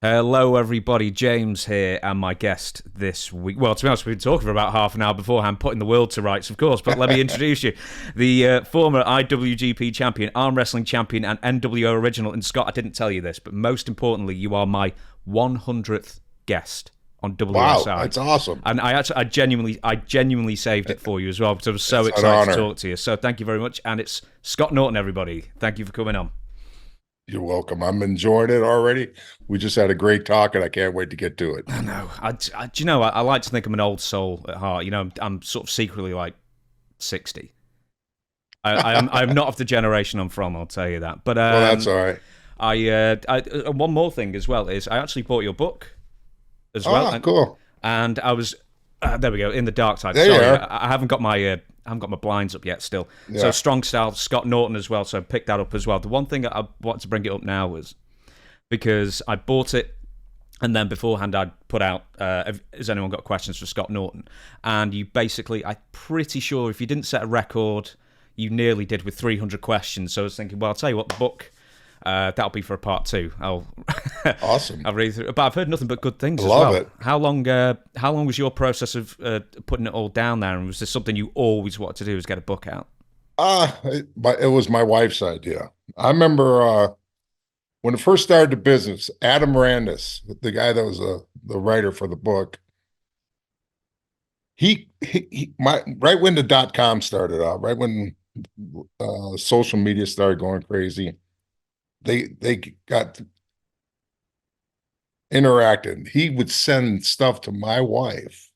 Hello, everybody. James here, and my guest this week. Well, to be honest, we've been talking for about half an hour beforehand, putting the world to rights, of course. But let me introduce you, the former IWGP champion, arm wrestling champion, and NWO original. And Scott, I didn't tell you this, but most importantly, you are my 100th guest on Wow, WSI. that's awesome. And I genuinely saved it for you as well because I was so It's an excited to honor. talk to you. So thank you very much. And it's Scott Norton, everybody. Thank you for coming on. You're welcome. I'm enjoying it already. We just had a great talk, and I can't wait to get to it. I know. Do you know, I like to think I'm an old soul at heart. You know, I'm sort of secretly like 60. I'm not of the generation I'm from, I'll tell you that. But Well, that's all right. one more thing as well is I actually bought your book as well, Ah, cool. and I was there we go in the dark side. There you Sorry, are. I haven't got my blinds up yet still. So Yeah. Strong Style, Scott Norton as well. So I picked that up as well. The one thing I wanted to bring it up now was because I bought it. And then beforehand, I'd put out, has anyone got questions for Scott Norton? And you basically, I'm pretty sure if you didn't set a record, you nearly did with 300 questions. So I was thinking, well, I'll tell you what, the book, that'll be for a part two. Awesome. I'll read through. But I've heard nothing but good things as Love well. it. How long was your process of putting it all down there? And was this something you always wanted to do, was get a book out? It was my wife's idea. I remember when it first started the business, Adam Randus, the guy that was the writer for the book, right when the .com started out, right when social media started going crazy, they got interacted. He would send stuff to my wife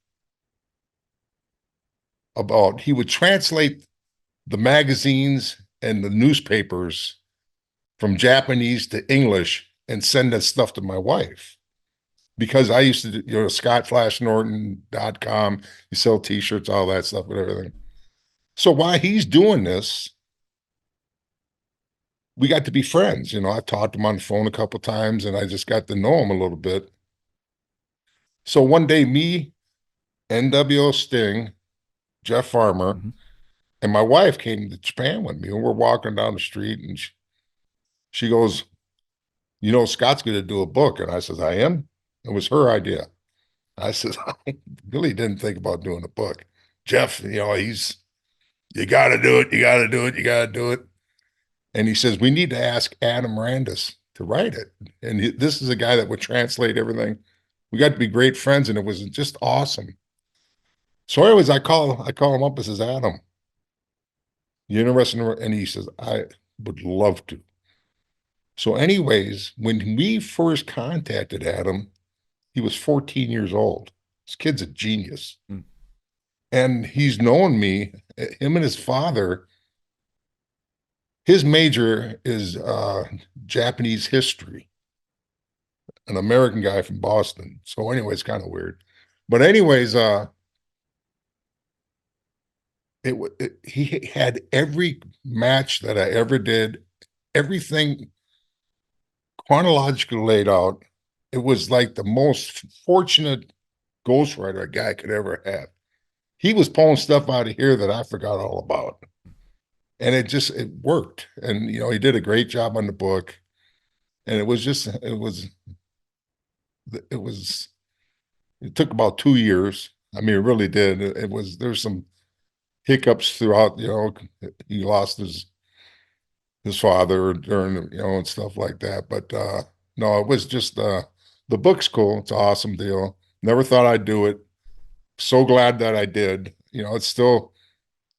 he would translate the magazines and the newspapers from Japanese to English and send that stuff to my wife. Because I used to do, scottflashnorton.com, you sell t-shirts, all that stuff and everything. So while he's doing this, we got to be friends. I talked to him on the phone a couple of times and I just got to know him a little bit. So one day, me, NWO Sting, Jeff Farmer, Mm-hmm. and my wife came to Japan with me, and we're walking down the street, and she goes, Scott's going to do a book. And I says, I am. It was her idea. I says, I really didn't think about doing a book. Jeff, you got to do it. You got to do it. You got to do it. And he says, we need to ask Adam Randus to write it. And this is a guy that would translate everything. We got to be great friends, and it was just awesome. So anyways, I call him up and says, Adam, you interested and he says, I would love to. So anyways, when we first contacted Adam, he was 14 years old. This kid's a genius. Mm. And he's known me, him and his father. His major is Japanese history, an American guy from Boston. So anyway, it's kind of weird. But anyways, he had every match that I ever did, everything chronologically laid out. It was like the most fortunate ghostwriter a guy could ever have. He was pulling stuff out of here that I forgot all about. And it worked. And, he did a great job on the book. And it took about 2 years. I mean, it really did. There's some hiccups throughout, he lost his father during, and stuff like that. But no, it was just the book's cool. It's an awesome deal. Never thought I'd do it. So glad that I did. It still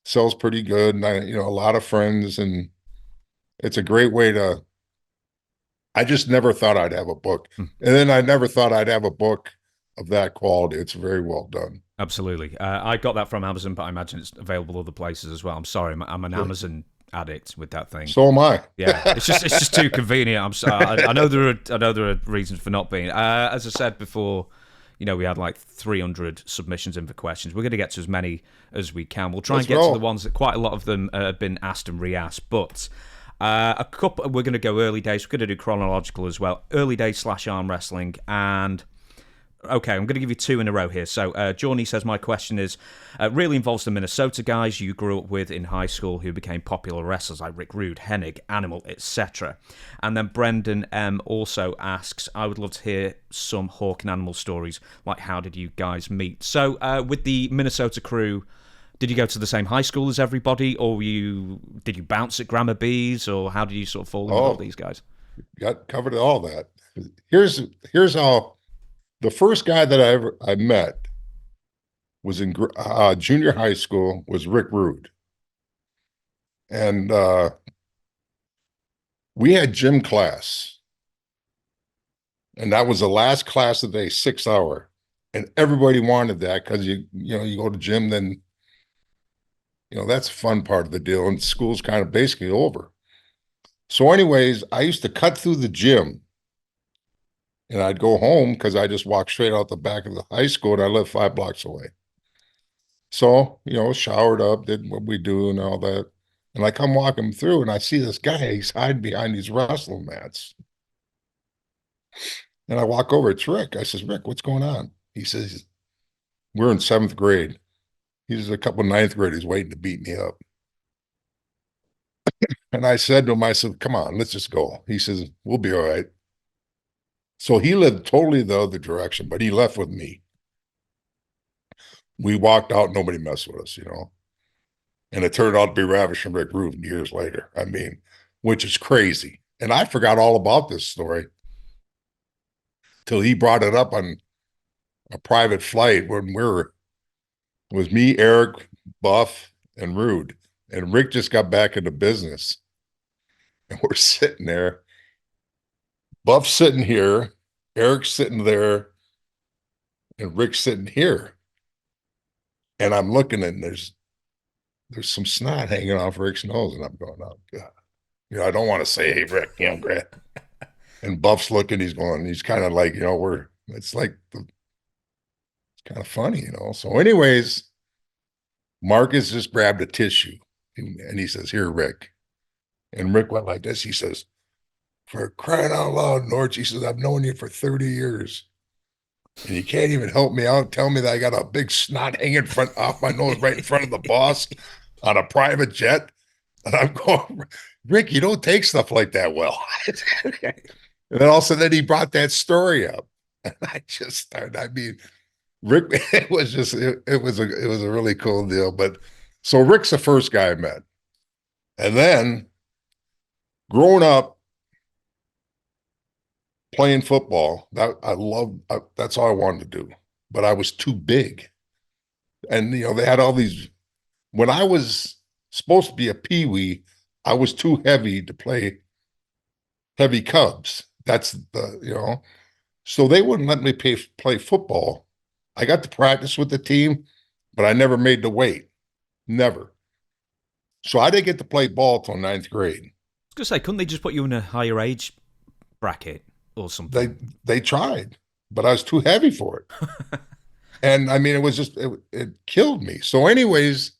sells pretty good, and a lot of friends, and it's a great way to. I just never thought I'd have a book, Hmm. and then I never thought I'd have a book of that quality. It's very well done. Absolutely. I got that from Amazon, but I imagine it's available other places as well. I'm sorry, I'm an Amazon addict with that thing. So am I. Yeah, it's just too convenient. I'm sorry. I know there are reasons for not being. As I said before, we had like 300 submissions in for questions. We're going to get to as many as we can. We'll try and get to the ones that quite a lot of them have been asked and re-asked, but. A couple. We're going to go early days. We're going to do chronological as well. Early days / arm wrestling, and Okay, I'm going to give you two in a row here. So, Johnny says, my question is really involves the Minnesota guys you grew up with in high school who became popular wrestlers like Rick Rude, Hennig, Animal, etc. And then Brendan M also asks, I would love to hear some Hawk and Animal stories, like how did you guys meet? So, with the Minnesota crew, did you go to the same high school as everybody, or did you bounce at Grammar B's, or how did you sort of fall in with all these guys? Got covered all that. Here's how. The first guy that I met was in junior high school, was Rick Rude. And we had gym class. And that was the last class of the day, 6 hour. And everybody wanted that because you go to gym, then that's a fun part of the deal. And school's kind of basically over. So anyways, I used to cut through the gym. And I'd go home because I just walked straight out the back of the high school and I lived 5 blocks away. So, showered up, did what we do and all that. And I come walking through and I see this guy, he's hiding behind these wrestling mats. And I walk over, it's Rick. I says, Rick, what's going on? He says, we're in 7th grade. He says, a couple of 9th graders waiting to beat me up. And I said to him, I said, come on, let's just go. He says, we'll be all right. So he lived totally the other direction, but he left with me. We walked out, nobody messed with us, And it turned out to be Ravishing Rick Rude years later. I mean, which is crazy. And I forgot all about this story till he brought it up on a private flight when it was me, Eric, Buff, and Rude. And Rick just got back into business. And we're sitting there. Buff's sitting here, Eric's sitting there, and Rick's sitting here. And I'm looking and there's some snot hanging off Rick's nose. And I'm going, oh, God. I don't want to say, hey, Rick, Grant. And Buff's looking, he's kind of like, it's like, it's kind of funny, So anyways, Marcus just grabbed a tissue and he says, here, Rick. And Rick went like this. He says, for crying out loud, Norch, he says, I've known you for 30 years. And you can't even help me out, tell me that I got a big snot hanging off my nose right in front of the boss on a private jet. And I'm going, Rick, you don't take stuff like that well. And then all of a sudden he brought that story up. And I just started, Rick, it was a really cool deal. But so Rick's the first guy I met. And then growing up, playing football, that's all I wanted to do. But I was too big. And, they had all these, when I was supposed to be a peewee, I was too heavy to play heavy cubs. That's so they wouldn't let me play football. I got to practice with the team, but I never made the weight. Never. So I didn't get to play ball till 9th grade. I was going to say, couldn't they just put you in a higher age bracket or something? They tried, but I was too heavy for it. And I mean, it was just, it killed me. So anyways,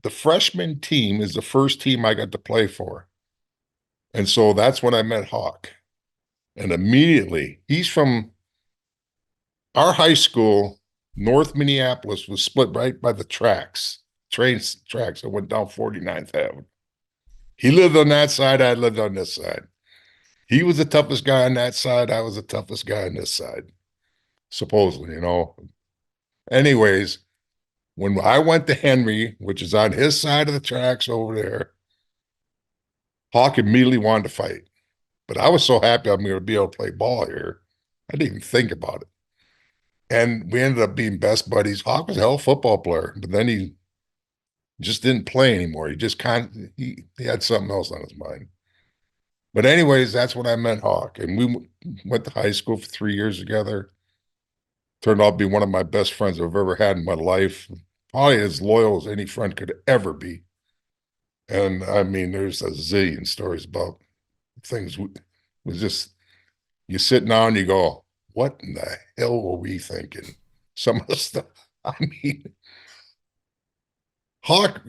the freshman team is the first team I got to play for. And so that's when I met Hawk. And immediately, he's from our high school, North Minneapolis, was split right by the tracks that went down 49th Avenue. He lived on that side, I lived on this side. He was the toughest guy on that side, I was the toughest guy on this side, supposedly, Anyways, when I went to Henry, which is on his side of the tracks over there, Hawk immediately wanted to fight. But I was so happy I'm going to be able to play ball here, I didn't even think about it. And we ended up being best buddies. Hawk was a hell of a football player, but then he just didn't play anymore. He just he had something else on his mind. But anyways, that's when I met Hawk. And we went to high school for 3 years together. Turned out to be one of my best friends I've ever had in my life. Probably as loyal as any friend could ever be. And I mean, there's a zillion stories about things. Was just, you sit down and you go, what in the hell were we thinking? Some of the stuff, I mean, Hawk,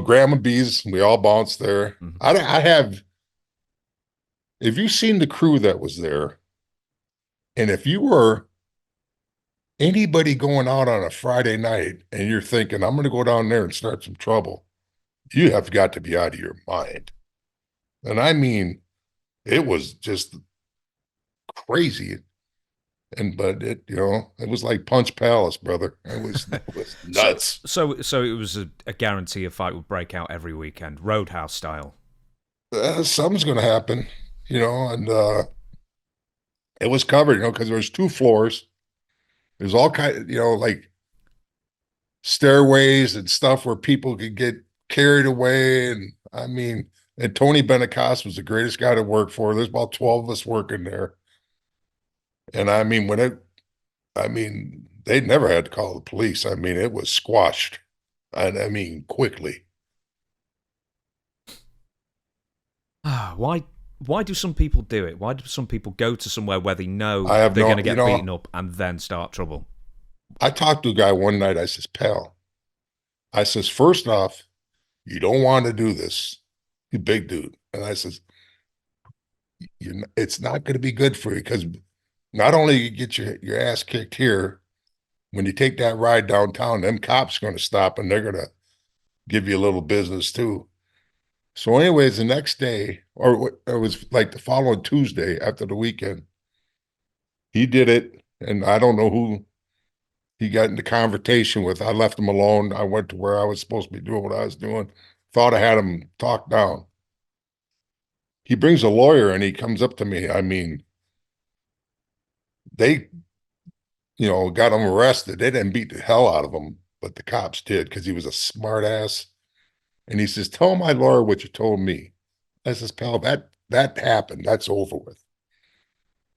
Grandma B's, we all bounced there. Mm-hmm. Have you seen the crew that was there? And if you were anybody going out on a Friday night and you're thinking, I'm going to go down there and start some trouble, you have got to be out of your mind. And I mean, it was just crazy. And but it was like Punch Palace, brother. It was So, nuts. so it was a guarantee a fight would break out every weekend, Roadhouse style. Something's going to happen, and it was covered, because there was 2 floors. There's all kind, like stairways and stuff where people could get carried away. And I mean, and Tony Benacast was the greatest guy to work for. There's about 12 of us working there. And I mean, they never had to call the police. I mean, it was squashed. And I mean, quickly. Why do some people do it? Why do some people go to somewhere where they know I have they're no, going to get beaten up and then start trouble? I talked to a guy one night. I says, pal, I says, first off, you don't want to do this, you big dude. And I says, it's not going to be good for you because not only you get your ass kicked here, when you take that ride downtown, them cops are going to stop and they're going to give you a little business too. So, anyways, the next day, or it was like the following Tuesday after the weekend, he did it. And I don't know who he got into confrontation with. I left him alone. I went to where I was supposed to be doing what I was doing. Thought I had him talked down. He brings a lawyer and he comes up to me. I mean, they, got him arrested. They didn't beat the hell out of him, but the cops did because he was a smart ass. And he says, tell my lawyer what you told me. I says, pal, that happened. That's over with.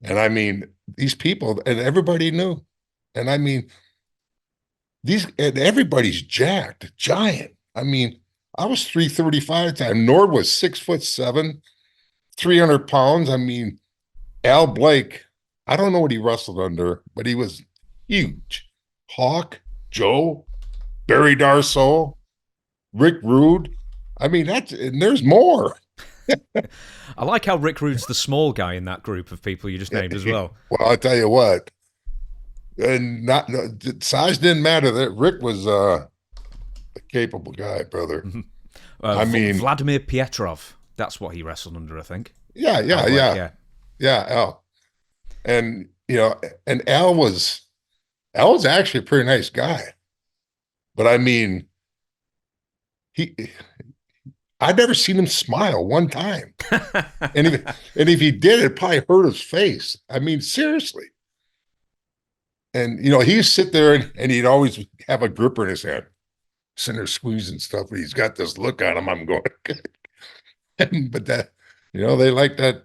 And I mean, these people, and everybody knew. And I mean, and everybody's jacked, giant. I mean, I was 335 at the time. Nord was 6'7", 300 pounds. I mean, Al Blake, I don't know what he wrestled under, but he was huge. Hawk, Joe, Barry Darsow, Rick Rude. I mean, and there's more. I like how Rick Rude's the small guy in that group of people you just named as well. Well, I'll tell you what, and not size didn't matter. That Rick was a capable guy, brother. I mean, Vladimir Pietrov. That's what he wrestled under, I think. yeah, yeah, Al. And and Al was actually a pretty nice guy. But I mean, he I'd never seen him smile one time. And if he did, it probably hurt his face. I mean, seriously. And he'd sit there and he'd always have a gripper in his hand, sitting there squeezing stuff. And he's got this look on him. I'm going, but they like that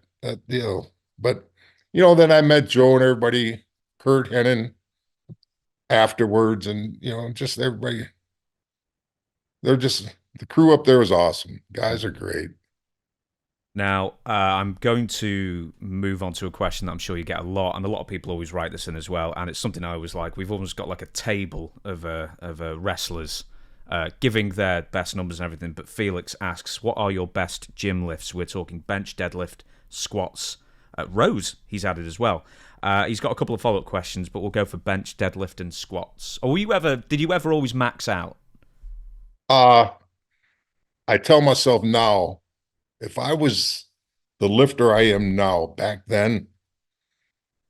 deal. But then I met Joe and everybody, Kurt Hennon afterwards, and just everybody. The crew up there was awesome. Guys are great. Now, I'm going to move on to a question that I'm sure you get a lot, and a lot of people always write this in as well, and it's something I always like. We've almost got like a table of wrestlers giving their best numbers and everything, but Felix asks, what are your best gym lifts? We're talking bench, deadlift, squats, rows he's added as well. He's got a couple of follow-up questions, but we'll go for bench, deadlift, and squats. Or did you ever always max out? I tell myself now, if I was the lifter I am now back then,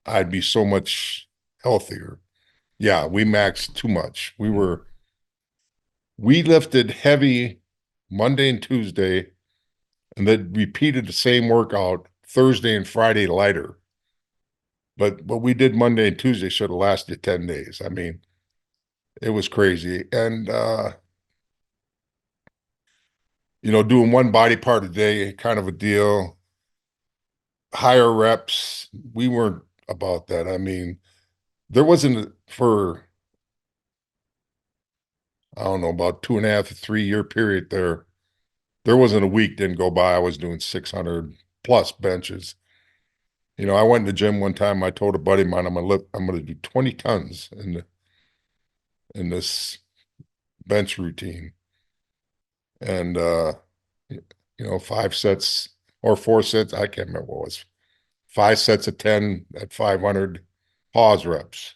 I'd be so much healthier. Yeah, we maxed too much. We lifted heavy Monday and Tuesday, and then repeated the same workout Thursday and Friday lighter. But what we did Monday and Tuesday should have lasted 10 days. I mean, it was crazy. And doing one body part a day, kind of a deal. Higher reps, we weren't about that. I mean, there wasn't I don't know, about 2.5 to 3 year period there. There wasn't a week didn't go by. I was doing 600 plus benches. I went in the gym one time. I told a buddy of mine, I'm gonna do 20 tons in this bench routine. And 5 sets or 4 sets, I can't remember what it was. 5 sets of 10 at 500, pause reps.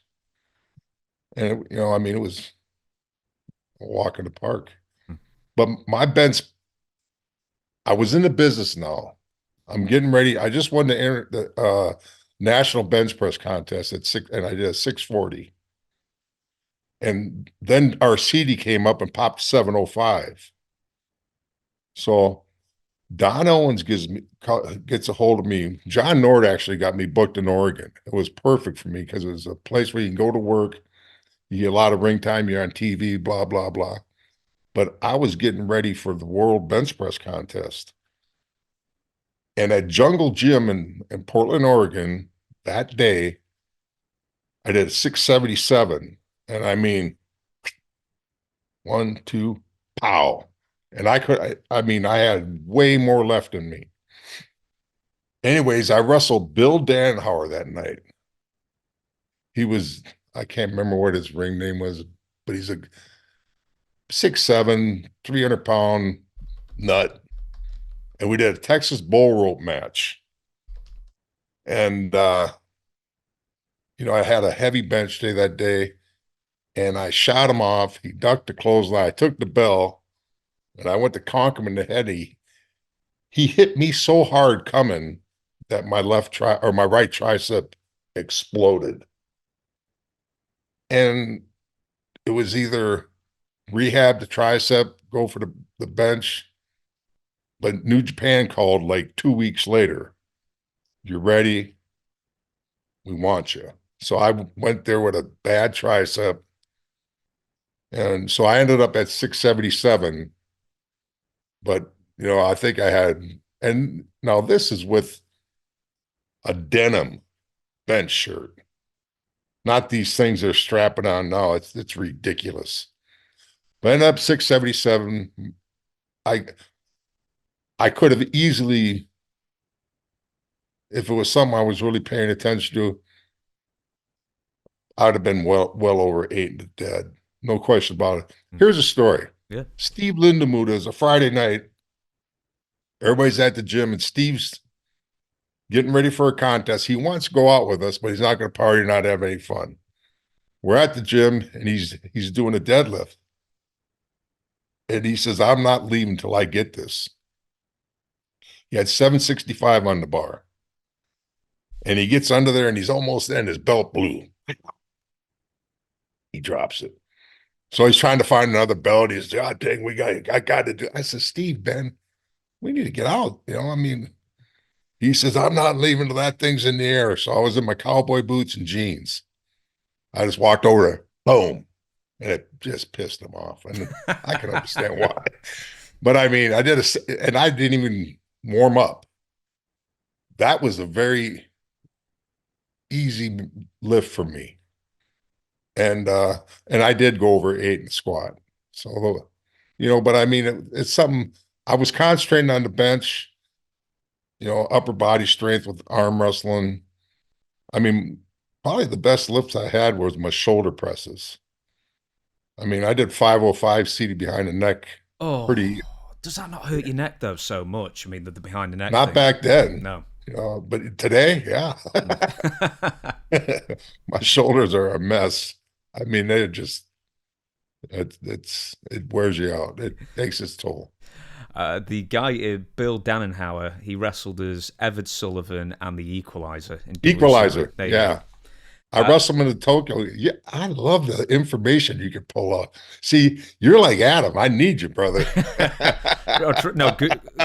And, I mean, it was a walk in the park. But my bench, I was in the business now. I'm getting ready. I just won the national bench press contest at six, and I did a 640. And then our CD came up and popped 705. So Don Owens gets a hold of me. John Nord actually got me booked in Oregon. It was perfect for me because it was a place where you can go to work. You get a lot of ring time. You're on TV, blah, blah, blah. But I was getting ready for the World Bench Press Contest. And at Jungle Gym in Portland, Oregon, that day, I did a 677. And I mean, 1, 2, pow. And I had way more left in me. Anyways, I wrestled Bill Danhauer that night. I can't remember what his ring name was, but he's a 6'7", 300-pound nut. And we did a Texas bull rope match. And, I had a heavy bench day that day, and I shot him off. He ducked the clothesline. I took the bell, and I went to conk him in the head. He hit me so hard coming that my right tricep exploded. And it was either rehab the tricep, go for the bench. But New Japan called like 2 weeks later. You're ready. We want you. So I went there with a bad tricep. And so I ended up at 677. But, I think and now this is with a denim bench shirt. Not these things they're strapping on now. It's ridiculous. But I ended up 677. I could have easily, if it was something I was really paying attention to, I'd have been well over 8 dead. No question about it. Here's a story. Yeah. Steve Lindemuth is a Friday night. Everybody's at the gym, and Steve's getting ready for a contest. He wants to go out with us, but he's not going to party, not have any fun. We're at the gym, and he's doing a deadlift. And he says, I'm not leaving till I get this. He had 765 on the bar. And he gets under there, and he's almost in. His belt blew. He drops it. So he's trying to find another belt. He says, God dang, I got to do. I said, Steve, Ben, we need to get out. He says, I'm not leaving till that thing's in the air. So I was in my cowboy boots and jeans. I just walked over there, boom, and it just pissed him off. And I can understand why. But I mean, I didn't even warm up. That was a very easy lift for me. And I did go over 8 in the squat. So, but I mean, it's something I was concentrating on the bench, upper body strength with arm wrestling. I mean, probably the best lifts I had was my shoulder presses. I mean, I did 505 seated behind the neck. Oh, pretty. Does that not hurt your neck though so much? I mean, the behind the neck. Not thing. Back then. No. But today, yeah. My shoulders are a mess. I mean, it wears you out. It takes its toll. The guy, Bill Danenhauer, he wrestled as Everett Sullivan and the Equalizer. Equalizer, yeah. Go. I wrestled him in Tokyo. Yeah, I love the information you can pull up. See, you're like Adam. I need you, brother. No,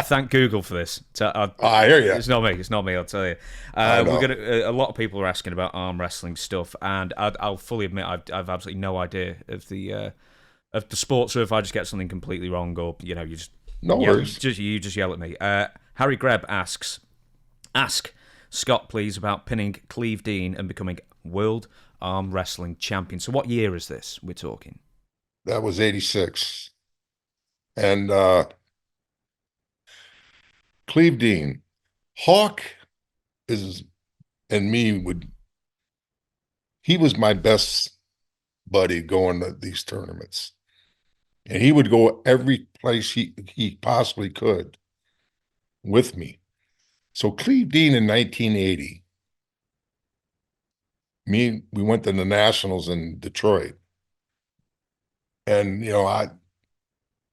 thank Google for this. I hear you. It's not me. I'll tell you. A lot of people are asking about arm wrestling stuff, and I'll fully admit I've absolutely no idea of the sport. So if I just get something completely wrong, or you just worries. You just yell at me. Harry Greb asks, ask Scott please about pinning Cleave Dean and becoming World Arm Wrestling Champion. So what year is this we're talking? That was 86. And Cleave Dean, Hawk he was my best buddy going to these tournaments. And he would go every place he possibly could with me. So Cleave Dean in 1980, we went to the Nationals in Detroit. And, I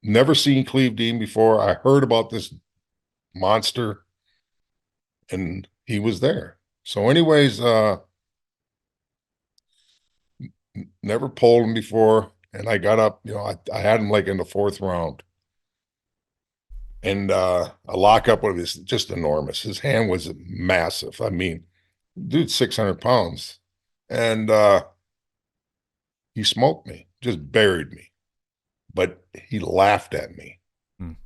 never seen Cleave Dean before. I heard about this monster and he was there. So anyways, never pulled him before. And I got up, I had him like in the fourth round. And a lockup was just enormous. His hand was massive. I mean, dude, 600 pounds. And he smoked me, just buried me. But he laughed at me. And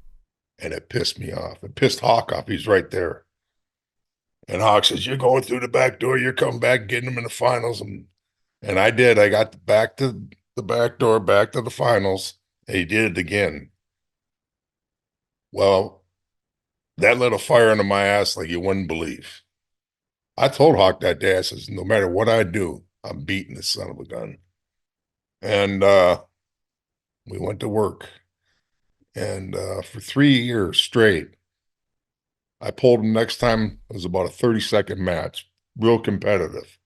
it pissed me off. It pissed Hawk off. He's right there. And Hawk says, "You're going through the back door. You're coming back, getting them in the finals." And I did. I got back to the back door, back to the finals. And he did it again. Well, that lit a fire under my ass like you wouldn't believe. I told Hawk that day, I says, no matter what I do, I'm beating this son of a gun. And we went to work. And for 3 years straight, I pulled him next time. It was about a 30-second match, real competitive.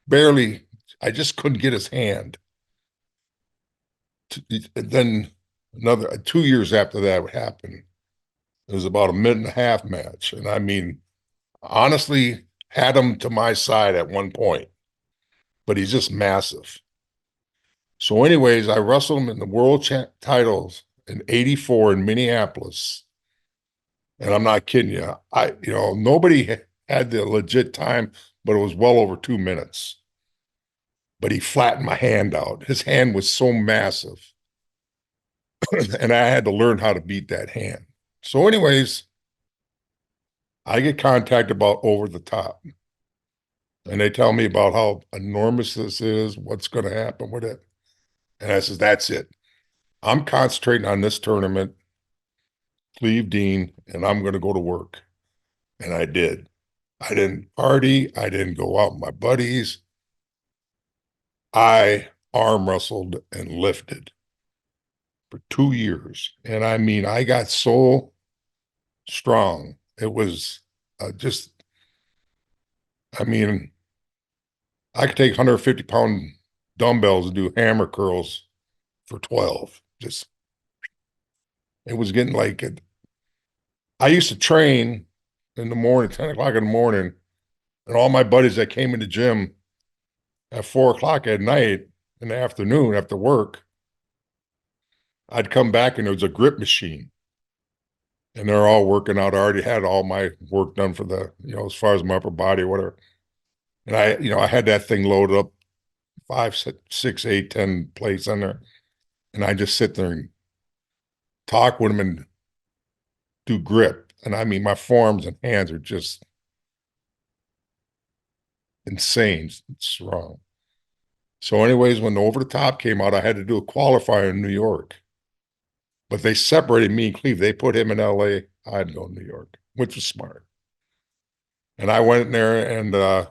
Barely, I just couldn't get his hand. And then another 2 years after that happened, it was about a minute and a half match. And I mean, honestly, had him to my side at one point, but he's just massive. So anyways, I wrestled him in the world titles in '84 in Minneapolis. And I'm not kidding you. Nobody had the legit time, but it was well over 2 minutes. But he flattened my hand out. His hand was so massive. And I had to learn how to beat that hand. So anyways, I get contacted about Over the Top. And they tell me about how enormous this is, what's going to happen with it. And I says, that's it. I'm concentrating on this tournament, Cleave Dean, and I'm going to go to work. And I did. I didn't party. I didn't go out with my buddies. I arm wrestled and lifted for 2 years. And I mean, I got so strong. It was I mean, I could take 150-pound dumbbells and do hammer curls for 12. It was getting like it. I used to train in the morning, 10 o'clock in the morning, and all my buddies that came in the gym at 4 o'clock at night in the afternoon after work, I'd come back and there was a grip machine. And they're all working out. I already had all my work done for the, as far as my upper body or whatever. And I had that thing loaded up 5, 6, 8, 10 plates on there. And I just sit there and talk with them and do grip. And I mean, my forearms and hands are just insane strong. So anyways, when the Over the Top came out, I had to do a qualifier in New York. But they separated me and Cleve. They put him in LA. I had to go to New York, which was smart. And I went in there and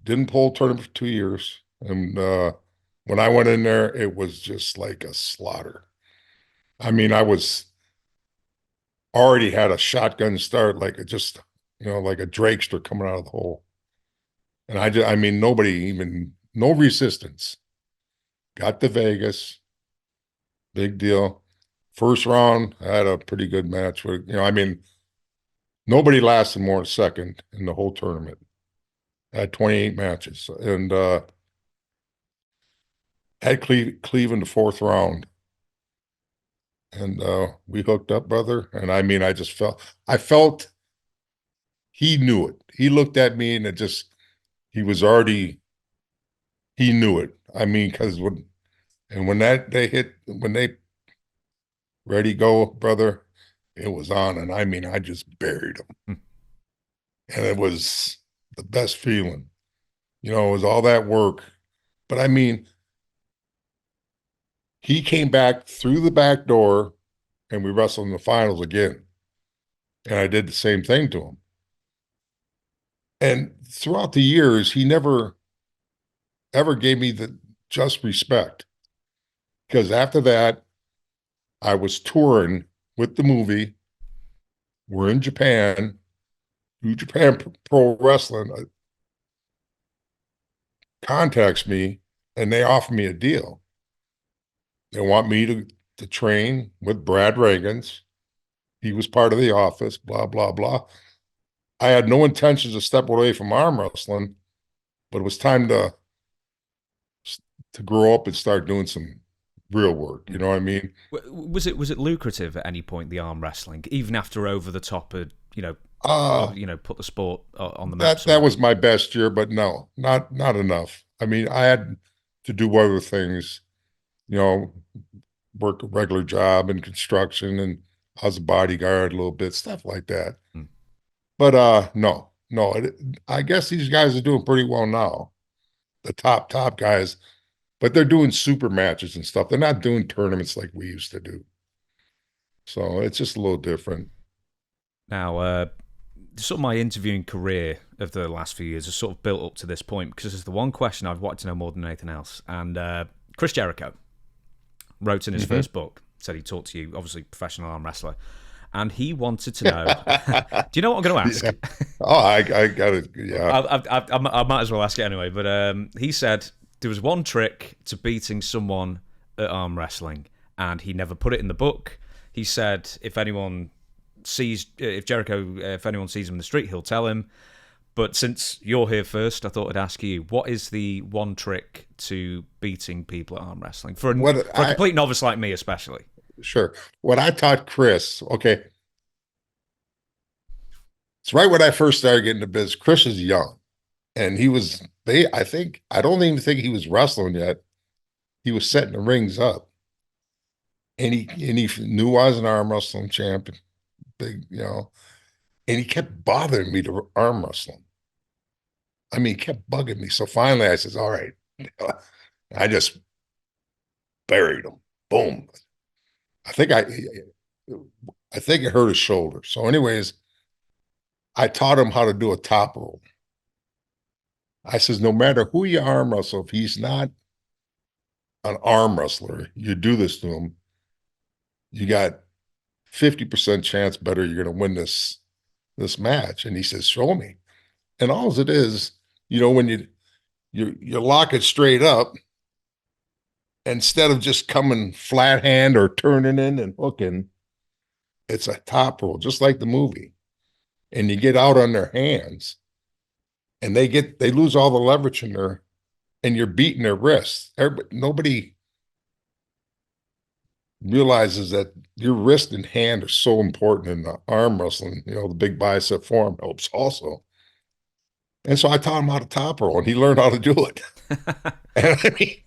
didn't pull a tournament for 2 years. And when I went in there, it was just like a slaughter. I mean, I was already had a shotgun start, like like a Drakester coming out of the hole. And I mean, no resistance. Got to Vegas, big deal. First round, I had a pretty good match with, I mean, nobody lasted more than a second in the whole tournament. I had 28 matches and had Cleve in the fourth round. And we hooked up, brother. And I mean, I felt he knew it. He looked at me and he knew it. I mean, because when they ready, go, brother, it was on. And I mean, I just buried him. And it was the best feeling. It was all that work. But I mean, he came back through the back door and we wrestled in the finals again. And I did the same thing to him. And throughout the years, he never ever gave me the just respect. Because after that, I was touring with the movie. We're in Japan, New Japan Pro Wrestling. contacts me and they offer me a deal. They want me to train with Brad Reagan's. He was part of the office, blah, blah, blah. I had no intentions of stepping away from arm wrestling, but it was time to grow up and start doing some real work. You know what I mean? Was it lucrative at any point, the arm wrestling, even after Over the Top had Uh put the sport on the map? that was my best year, but no, not enough. I mean, I had to do other things, you know, work a regular job in construction, and I was a bodyguard a little bit, stuff like that. Hmm. But no, no. I guess these guys are doing pretty well now, the top guys, but they're doing super matches and stuff. They're not doing tournaments like we used to do. So it's just a little different. Now, sort of my interviewing career of the last few years has sort of built up to this point because it's the one question I've wanted to know more than anything else. And Chris Jericho wrote in his first book, said he talked to you, obviously professional arm wrestler, and he wanted to know. Do you know what I'm going to ask? Yeah. Oh, I got it. Yeah. I might as well ask it anyway. But he said there was one trick to beating someone at arm wrestling, and he never put it in the book. He said if anyone sees if anyone sees him in the street, he'll tell him. But since you're here first, I thought I'd ask you, what is the one trick to beating people at arm wrestling for a complete novice like me, especially? Sure. What I taught Chris, okay, it's right when I first started getting into business. Chris is young, and I don't even think he was wrestling yet. He was setting the rings up, and he knew I was an arm wrestling champion, big, and he kept bothering me to arm wrestling. I mean, he kept bugging me. So finally, I says, "All right," I just buried him. Boom. I think it hurt his shoulder. So, anyways, I taught him how to do a top roll. I says, no matter who you arm wrestle, if he's not an arm wrestler, you do this to him, you got 50% chance better you're going to win this match. And he says, show me. And all it is, when you lock it straight up, instead of just coming flat hand or turning in and hooking, it's a top roll, just like the movie. And you get out on their hands, and they lose all the leverage in there, and you're beating their wrists. Nobody realizes that your wrist and hand are so important in the arm wrestling. The big bicep forearm helps also. And so I taught him how to top roll, and he learned how to do it. And he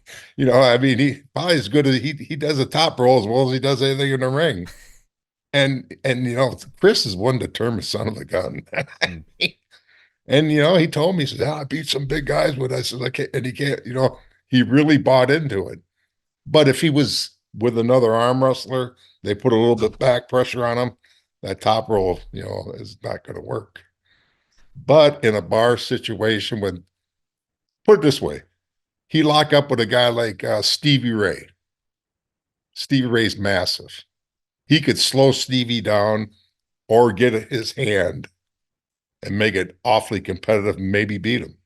probably as good as he does a top roll as well as he does anything in the ring. And Chris is one determined son of a gun. And he told me, he said, I beat some big guys with it. I said, I can't, and he can't, he really bought into it. But if he was with another arm wrestler, they put a little bit back pressure on him, that top roll, is not going to work. But in a bar situation, put it this way, he lock up with a guy like Stevie Ray. Stevie Ray's massive. He could slow Stevie down or get his hand and make it awfully competitive and maybe beat him.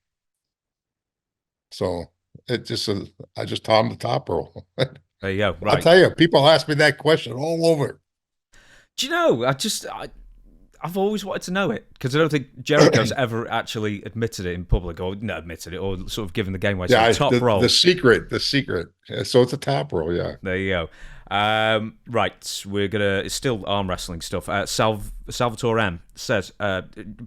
So I just taught him the top roll. There you go. Right. I'll tell you, people ask me that question all over. Do you know, I've always wanted to know it, because I don't think Jericho's ever actually admitted it in public, or sort of given the game away. So Yeah, top roll. The secret. So it's a top roll, yeah. There you go. Right, it's still arm wrestling stuff. Salvatore M says,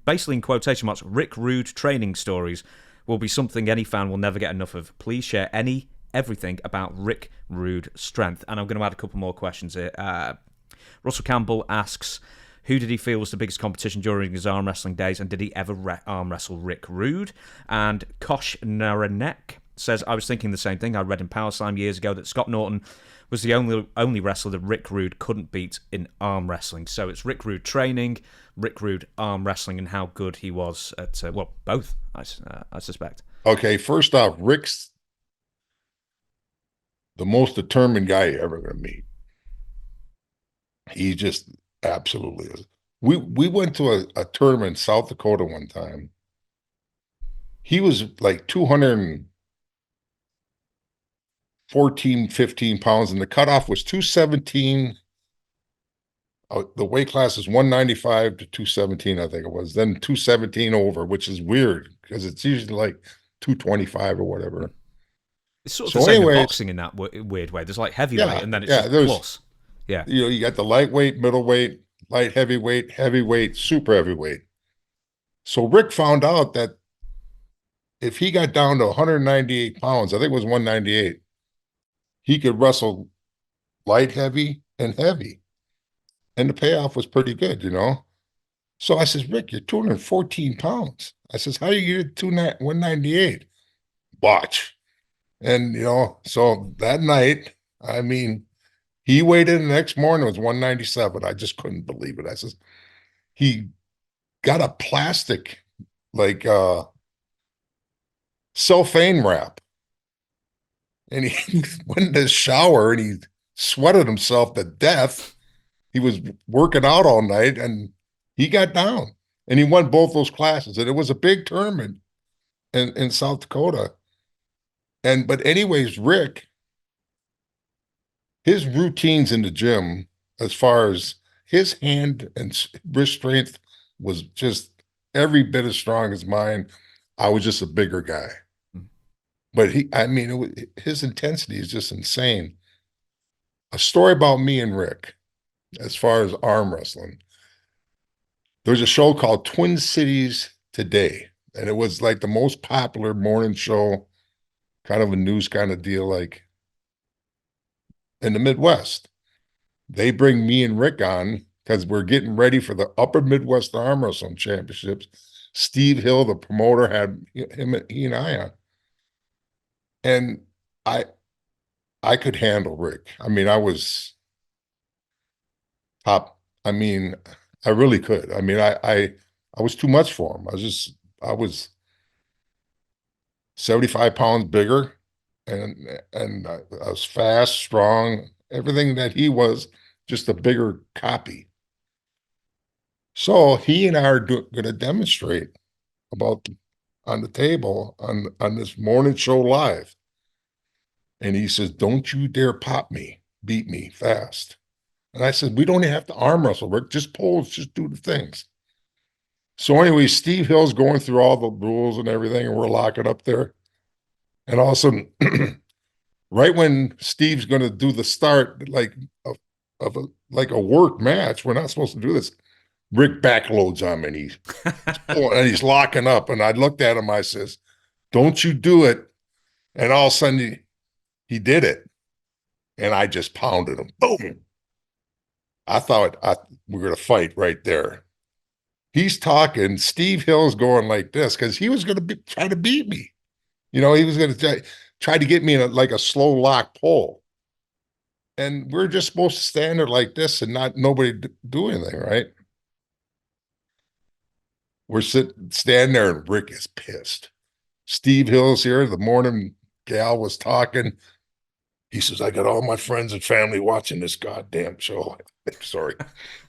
basically in quotation marks, Rick Rude training stories will be something any fan will never get enough of. Please share everything about Rick Rude strength. And I'm going to add a couple more questions here. Russell Campbell asks, who did he feel was the biggest competition during his arm wrestling days, and did he ever arm wrestle Rick Rude? And Kosh Naranek says, I was thinking the same thing. I read in Power Slam years ago that Scott Norton was the only wrestler that Rick Rude couldn't beat in arm wrestling. So it's Rick Rude training, Rick Rude arm wrestling, and how good he was at, both, I suspect. Okay, first off, Rick's the most determined guy you're ever going to meet. He just absolutely is. We went to a tournament in South Dakota one time. He was like 200 14, 15 pounds, and the cutoff was 217. The weight class is 195 to 217, I think it was. Then 217 over, which is weird because it's usually like 225 or whatever. It's sort of So the same in anyways, boxing in that weird way. There's like heavyweight, yeah, and then it's yeah, just there's, plus. Yeah. you got the lightweight, middleweight, light heavyweight, heavyweight, super heavyweight. So Rick found out that if he got down to 198 pounds, I think it was 198, he could wrestle light heavy and heavy. And the payoff was pretty good, you know? So I says, Rick, you're 214 pounds. I says, how you get to 198? Watch. And, you know, so that night, I mean, he weighed in the next morning, it was 197. I just couldn't believe it. I says, he got a plastic, like, cellophane wrap. And he went in the shower and he sweated himself to death. He was working out all night and he got down and he won both those classes. And it was a big tournament in South Dakota. But anyways, Rick, his routines in the gym, as far as his hand and wrist strength, was just every bit as strong as mine. I was just a bigger guy. But his intensity is just insane. A story about me and Rick, as far as arm wrestling. There's a show called Twin Cities Today, and it was like the most popular morning show, kind of a news kind of deal, like in the Midwest. They bring me and Rick on because we're getting ready for the Upper Midwest Arm Wrestling Championships. Steve Hill, the promoter, had he and I on. And I could handle Rick. I mean, I was top. I mean, I really could. I mean, I was too much for him. I was 75 pounds bigger, and I was fast, strong, everything that he was, just a bigger copy. So he and I are going to demonstrate about on the table on this morning show live. And he says, "Don't you dare pop me, beat me fast." And I said, "We don't even have to arm wrestle, Rick. Just pose, just do the things." So anyway, Steve Hill's going through all the rules and everything, and we're locking up there. And all of a sudden, right when Steve's going to do the start, like a work match, we're not supposed to do this. Rick backloads on me, and he's locking up. And I looked at him. I says, "Don't you do it." And all of a sudden, he did it. And I just pounded him. Boom. I thought we were going to fight right there. He's talking. Steve Hill's going like this because he was going to try to beat me. You know, he was going to try to get me in like a slow lock pull. And we're just supposed to stand there like this and not nobody do anything, right? We're standing there and Rick is pissed. Steve Hill's here. The morning gal was talking. He says, "I got all my friends and family watching this goddamn show." I'm sorry.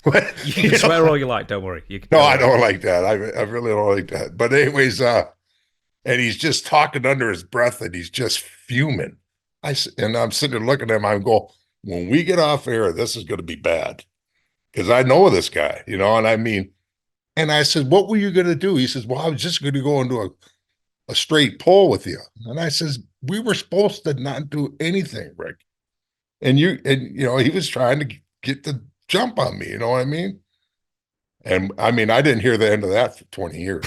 But, You can swear all you like, don't worry. No, I don't like that. I really don't like that. But anyways, and he's just talking under his breath and he's just fuming. And I'm sitting there looking at him. I'm going, when we get off air, this is going to be bad. Because I know this guy, you know, and I mean, and I said, "What were you going to do?" He says, "Well, I was just going to go into a straight pull with you." And I says, "We were supposed to not do anything, Rick." And you know, he was trying to get the jump on me, you know what I mean? And I mean, I didn't hear the end of that for 20 years.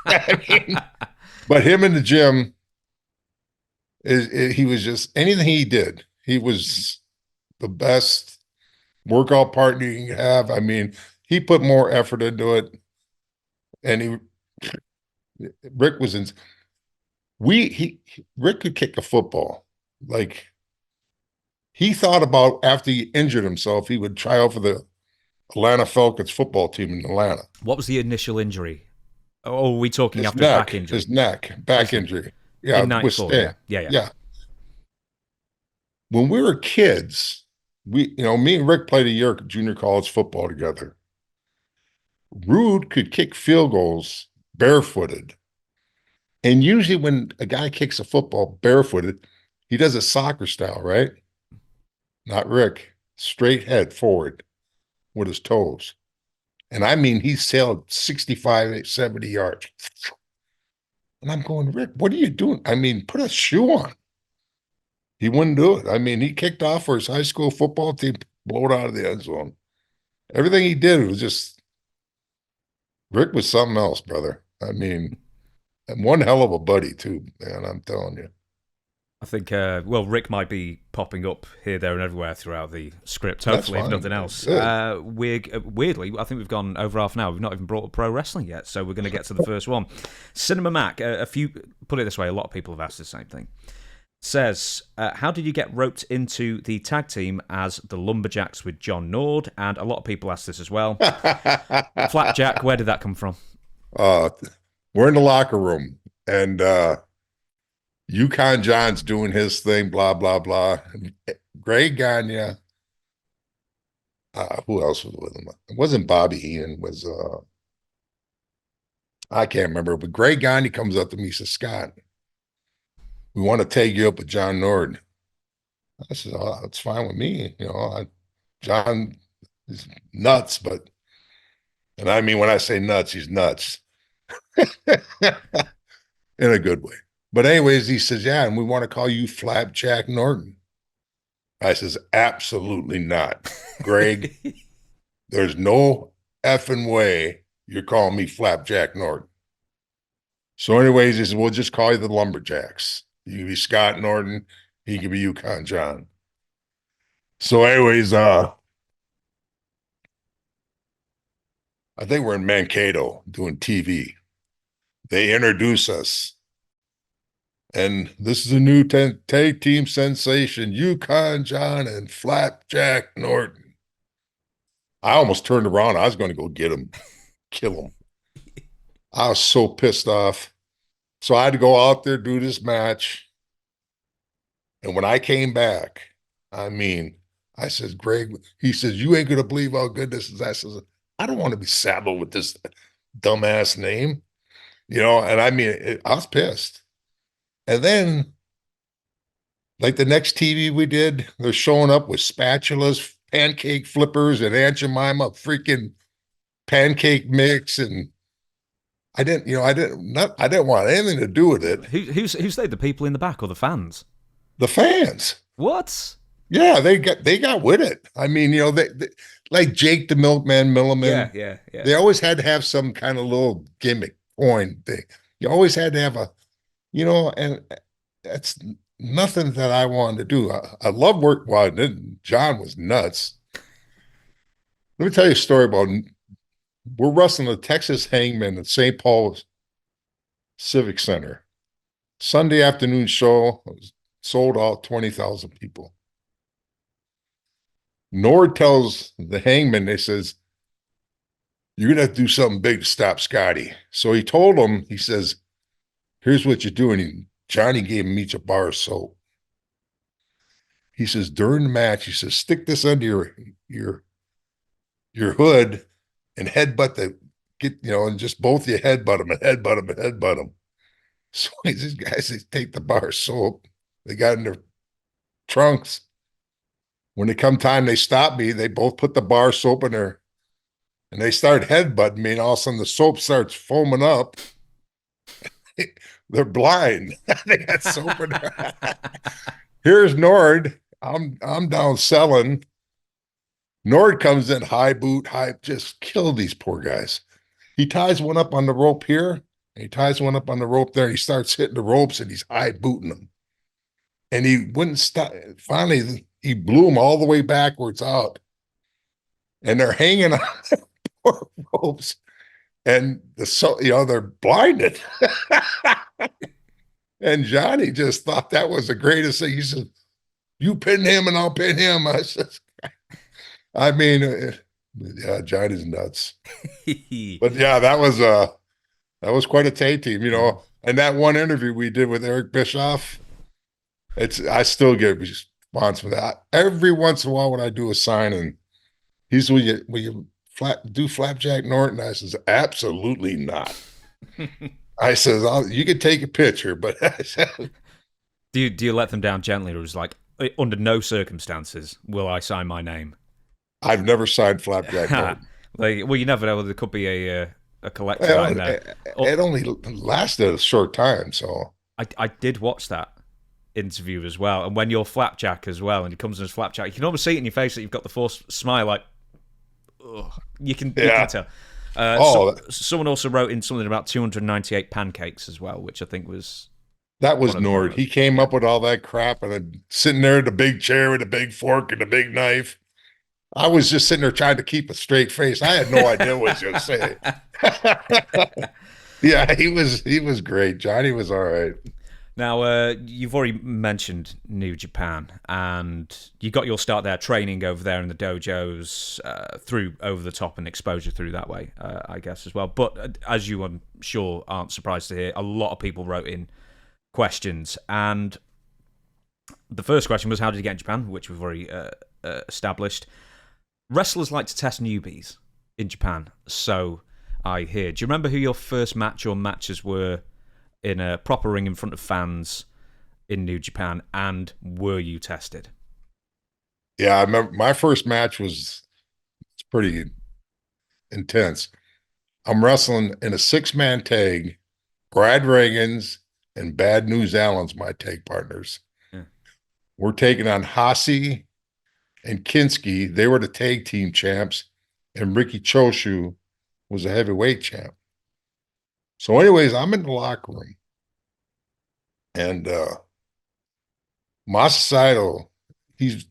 I mean, but him in the gym, he was just anything he did. He was the best workout partner you can have. I mean, he put more effort into it. And Rick was in, Rick could kick a football. Like, he thought about after he injured himself, he would try out for the Atlanta Falcons football team in Atlanta. What was the initial injury? Oh, are we talking His after neck, back injury? His neck, back injury. Yeah, in '94. Yeah. When we were kids, me and Rick played a year of junior college football together. Roode could kick field goals barefooted. And usually when a guy kicks a football barefooted, He does a soccer style, right? Not Rick. Straight head forward with his toes. And I mean, he sailed 65, 70 yards. And I'm going, Rick, what are you doing? I mean, put a shoe on. He wouldn't do it. I mean, he kicked off for his high school football team, blow it out of the end zone. Everything he did was just, Rick was something else, brother. I mean, and one hell of a buddy, too, man, I'm telling you. I think, well, Rick might be popping up here, there, and everywhere throughout the script, That's hopefully, if fine. nothing else. Good. Weirdly, I think we've gone over half an hour. We've not even brought up pro wrestling yet, so we're going to get to the first one. Cinema Mac, put it this way, a lot of people have asked the same thing. Says, how did you get roped into the tag team as the Lumberjacks with John Nord? And a lot of people ask this as well. Flapjack, where did that come from? uh, we're in the locker room, and Yukon John's doing his thing, blah, blah, blah. Greg Gagne, who else was with him? It wasn't Bobby Heenan, it was, I can't remember, but Greg Gagne comes up to me, he says, Scott, we want to take you up with John Nord. I said, oh, it's fine with me. John is nuts, and I mean, when I say nuts, he's nuts in a good way. But anyways, he says, yeah, and we want to call you Flapjack Norton. I says, absolutely not. Greg, there's no effing way you're calling me Flapjack Norton. So anyways, he said, we'll just call you the Lumberjacks. You can be Scott Norton. He can be Yukon John. So anyways, I think we're in Mankato doing TV. They introduce us. And this is a new tag team sensation, Yukon John and Flapjack Norton. I almost turned around. I was going to go get him, kill him. I was so pissed off. So I had to go out there, do this match. And when I came back, I mean, I says, Greg, he says, you ain't going to believe how good this is. I says, I don't want to be saddled with this dumbass name, and I mean, I was pissed. And then, like the next TV we did, they're showing up with spatulas, pancake flippers, and Aunt Jemima freaking pancake mix. And I didn't want anything to do with it. Who's they? The people in the back or the fans? The fans. What? Yeah, they got with it. I mean, they like Jake the Milkman Milliman. Yeah. They always had to have some kind of little gimmick coin thing. You always had to have and that's nothing that I wanted to do. I love work. Well, John was nuts. Let me tell you a story about, we're wrestling the Texas Hangman at St. Paul's Civic Center. Sunday afternoon show, was sold out, 20,000 people. Nord tells the Hangman, they says, you're going to have to do something big to stop Scotty. So he told him, he says, here's what you're doing. Johnny gave him each a bar of soap. He says, during the match, he says, stick this under your hood and headbutt and just both you headbutt him and headbutt him and headbutt him. So these guys, they take the bar of soap. They got in their trunks. When it come time, they stop me. They both put the bar of soap in there and they start headbutting me. And all of a sudden the soap starts foaming up. They're blind. They got soap in there. Here's Nord. I'm down selling. Nord comes in, high boot, just kill these poor guys. He ties one up on the rope here, and he ties one up on the rope there. He starts hitting the ropes, and he's high booting them. And he wouldn't stop. Finally, he blew them all the way backwards out. And they're hanging on the poor ropes. And they're blinded. And Johnny just thought that was the greatest thing. He said, you pin him and I'll pin him. I said, I mean, yeah, Johnny's nuts. But yeah, that was quite a tag team, And that one interview we did with Eric Bischoff, I still get response for that. Every once in a while when I do a signing, he's will you do Flapjack Norton? I says, absolutely not. I says, you can take a picture, but I said, Do you let them down gently, or is like under no circumstances will I sign my name? I've never signed Flapjack Norton. Like, well, you never know. There could be a collector's Well, item there. it only lasted a short time, so I did watch that interview as well, and when you're Flapjack as well, and he comes in as Flapjack, you can almost see it in your face that you've got the forced smile. Like, ugh, you can tell. Oh, Someone also wrote in something about 298 pancakes as well, which I think was that was one of the Nord. photos. He came Yeah. up with all that crap, and then sitting there at the big chair with a big fork and a big knife. I was just sitting there trying to keep a straight face. I had no idea what he was going to say. Yeah, he was great. Johnny was all right. Now, you've already mentioned New Japan, and you got your start there, training over there in the dojos, through over the top and exposure through that way, I guess, as well. But as you, I'm sure, aren't surprised to hear, a lot of people wrote in questions. And the first question was, how did you get in Japan? Which we've already established. Wrestlers like to test newbies in Japan, so I hear. Do you remember who your first match or matches were in a proper ring in front of fans in New Japan, and were you tested? Yeah, I remember my first match was pretty intense. I'm wrestling in a 6-man tag. Brad Reagan's and Bad News Allen's my tag partners. Yeah. We're taking on Hasi and Kinski. They were the tag team champs, and Ricky Choshu was a heavyweight champ. So, anyways, I'm in the locker room, and Masasato, he's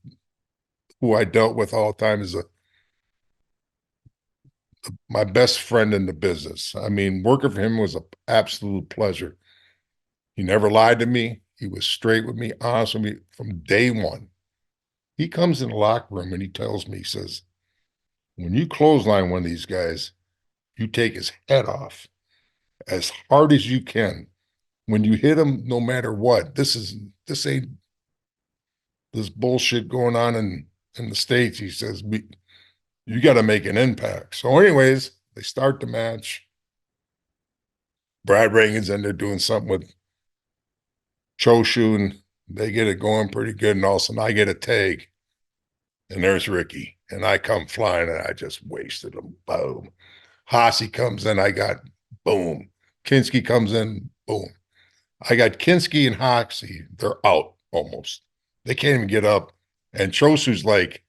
who I dealt with all the time, is my best friend in the business. I mean, working for him was an absolute pleasure. He never lied to me. He was straight with me, honest with me from day one. He comes in the locker room and he tells me, he says, when you clothesline one of these guys, you take his head off as hard as you can. When you hit him, no matter what, this ain't this bullshit going on in the States. He says, you got to make an impact. So, anyways, they start the match. Brad Reagan's in there doing something with Choshu, and they get it going pretty good. And all of a sudden, I get a tag, and there's Ricky. And I come flying, and I just wasted him. Boom. Hasi comes in, I got boom. Kinski comes in, boom. I got Kinski and Hasi. They're out almost. They can't even get up. And Choshu's like,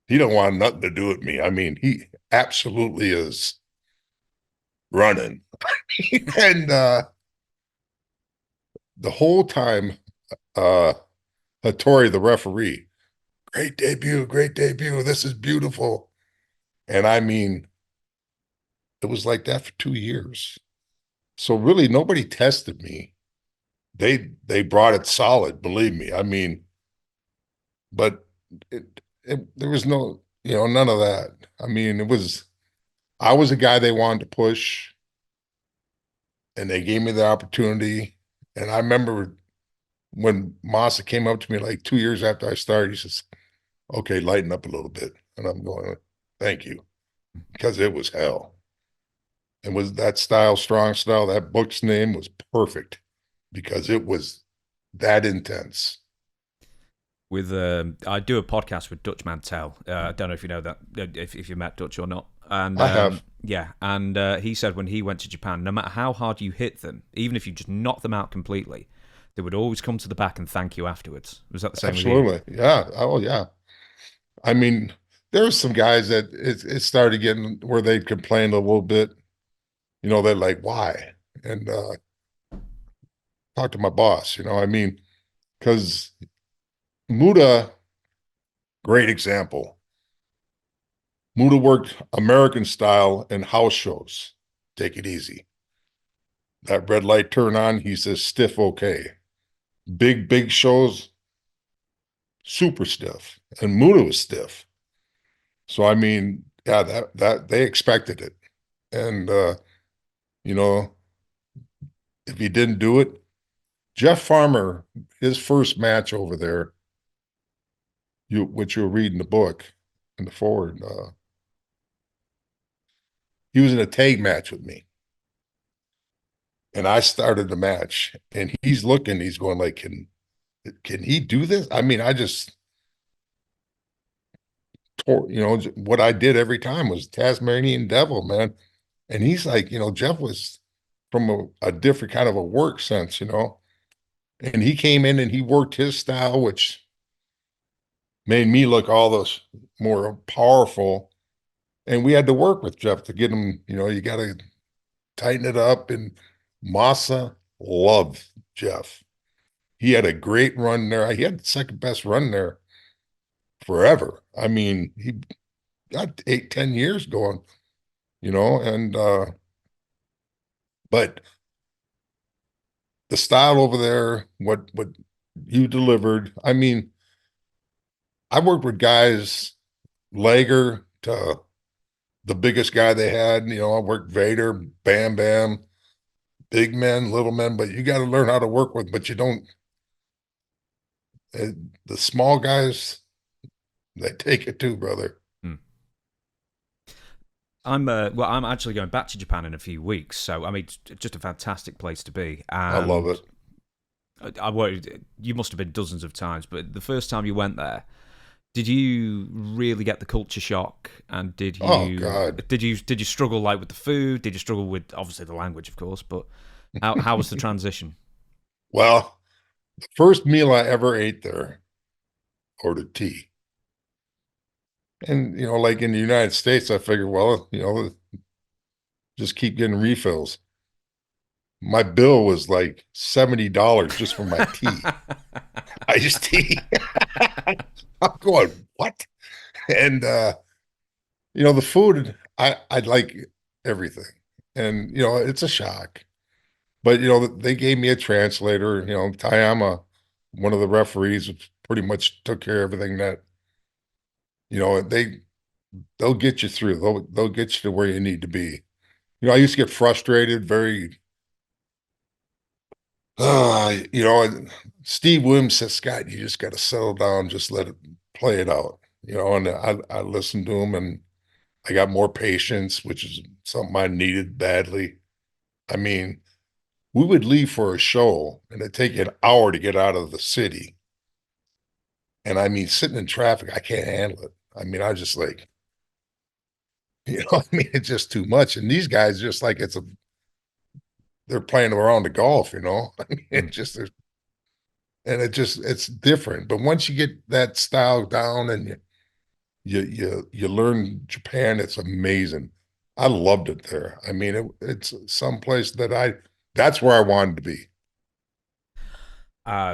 he don't want nothing to do with me. I mean, he absolutely is running. And the whole time, Hattori, the referee, great debut, great debut. This is beautiful. And I mean, it was like that for 2 years. So really nobody tested me. They brought it solid, believe me. I mean, but there was no, none of that. I mean, I was a guy they wanted to push, and they gave me the opportunity. And I remember when Masa came up to me like 2 years after I started, he says, okay, lighten up a little bit. And I'm going, thank you, because it was hell. And was that style, strong style, that book's name was perfect because it was that intense. With I do a podcast with Dutch Mantel. I don't know if you know that, if you met Dutch or not. And I have. yeah, and he said when he went to Japan, no matter how hard you hit them, even if you just knocked them out completely, they would always come to the back and thank you afterwards. Was that the same with you? Absolutely. Yeah. Oh, yeah. I mean, there were some guys that it started getting where they complained a little bit. They're like, why? And talk to my boss, I mean, because Muda, great example. Muda worked American style in house shows. Take it easy. That red light turn on, he says stiff okay. Big shows, super stiff. And Muda was stiff. So I mean, yeah, that they expected it. And you know, if he didn't do it, Jeff Farmer, his first match over there, which you'll read in the book in the forward, he was in a tag match with me. And I started the match, and he's looking, he's going like, can he do this? I mean, I just tore, what I did every time was Tasmanian Devil, man. And he's like, Jeff was from a different kind of a work sense, and he came in and he worked his style, which made me look all those more powerful. And we had to work with Jeff to get him, you got to tighten it up. And Massa loved Jeff. He had a great run there. He had the second best run there forever. I mean, he got 8, 10 years going, and but the style over there, what you delivered. I mean, I worked with guys, Lager to the biggest guy they had. I worked Vader, Bam Bam, big men, little men, but you got to learn how to work with, but you don't, the small guys, they take it too, brother. Hmm. I'm actually going back to Japan in a few weeks, so I mean, it's just a fantastic place to be. And I love it. You must have been dozens of times, but the first time you went there, did you really get the culture shock? And Oh God. did you struggle like with the food? Did you struggle with obviously the language, of course? But how was the transition? Well, the first meal I ever ate there, ordered tea. And, like in the United States, I figured, well, just keep getting refills. My bill was like $70 just for my tea. Iced tea. I'm going, what? And the food, I like everything. And, it's a shock. But, they gave me a translator, Tayama, one of the referees, pretty much took care of everything that, they'll get you through. They'll get you to where you need to be. I used to get frustrated, very, Steve Williams says, Scott, you just got to settle down, just let it play it out. And I listened to him, and I got more patience, which is something I needed badly. I mean, we would leave for a show and it'd take an hour to get out of the city. And I mean, sitting in traffic, I can't handle it. I mean, I just like, I mean, it's just too much. And these guys just like they're playing around the golf, I mean, Hmm. it's different. But once you get that style down and you learn Japan, it's amazing. I loved it there. I mean, it's someplace that's where I wanted to be.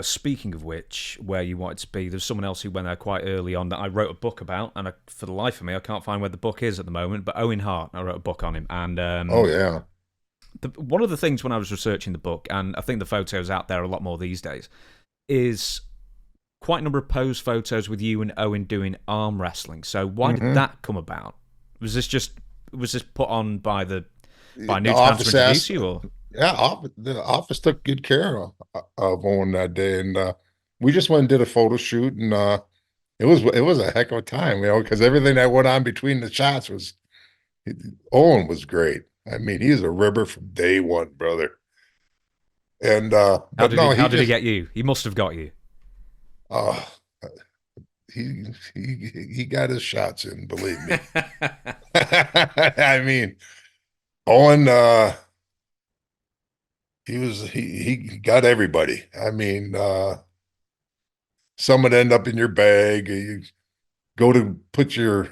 Speaking of which, where you wanted to be, there's someone else who went there quite early on that I wrote a book about, and for the life of me, I can't find where the book is at the moment. But Owen Hart, I wrote a book on him, and Oh yeah. one of the things when I was researching the book, and I think the photos out there a lot more these days, is quite a number of pose photos with you and Owen doing arm wrestling. So why did Hmm. that come about? Was this put on by The New Japan to office introduce asked, you, or yeah, the office took good care of Owen that day, and we just went and did a photo shoot, and it was a heck of a time, because everything that went on between the shots Owen was great. I mean, he's a ribber from day one, brother. And but no, how he did he just get you? He must have got you. uh he got his shots in, believe me. I mean, Owen, he got everybody. I mean, some would end up in your bag. You go to put your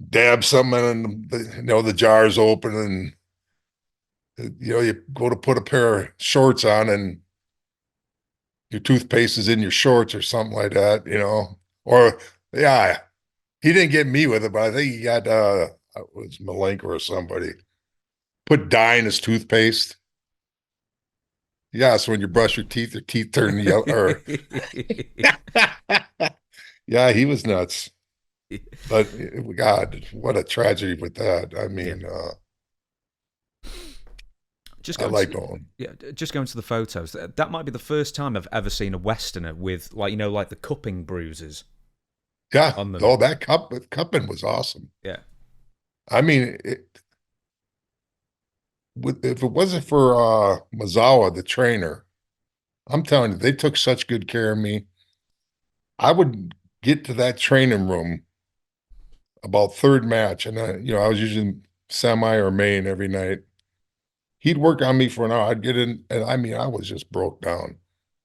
dab something in, the jar's open, and you go to put a pair of shorts on, and your toothpaste is in your shorts or something like that, Or yeah, he didn't get me with it, but I think he got it was Malenko or somebody put dye in his toothpaste. Yeah, so when you brush your teeth turn yellow. Or yeah, he was nuts. But God, what a tragedy with that. I Yeah. mean, Just I going like to Owen. just going to the photos. That might be the first time I've ever seen a Westerner with like the cupping bruises Yeah, on them. oh, that cupping was awesome. Yeah. I mean, if it wasn't for Mazawa, the trainer, I'm telling you, they took such good care of me. I would get to that training room about third match, and I was using semi or main every night. He'd work on me for an hour. I'd get in, and I mean, I was just broke down.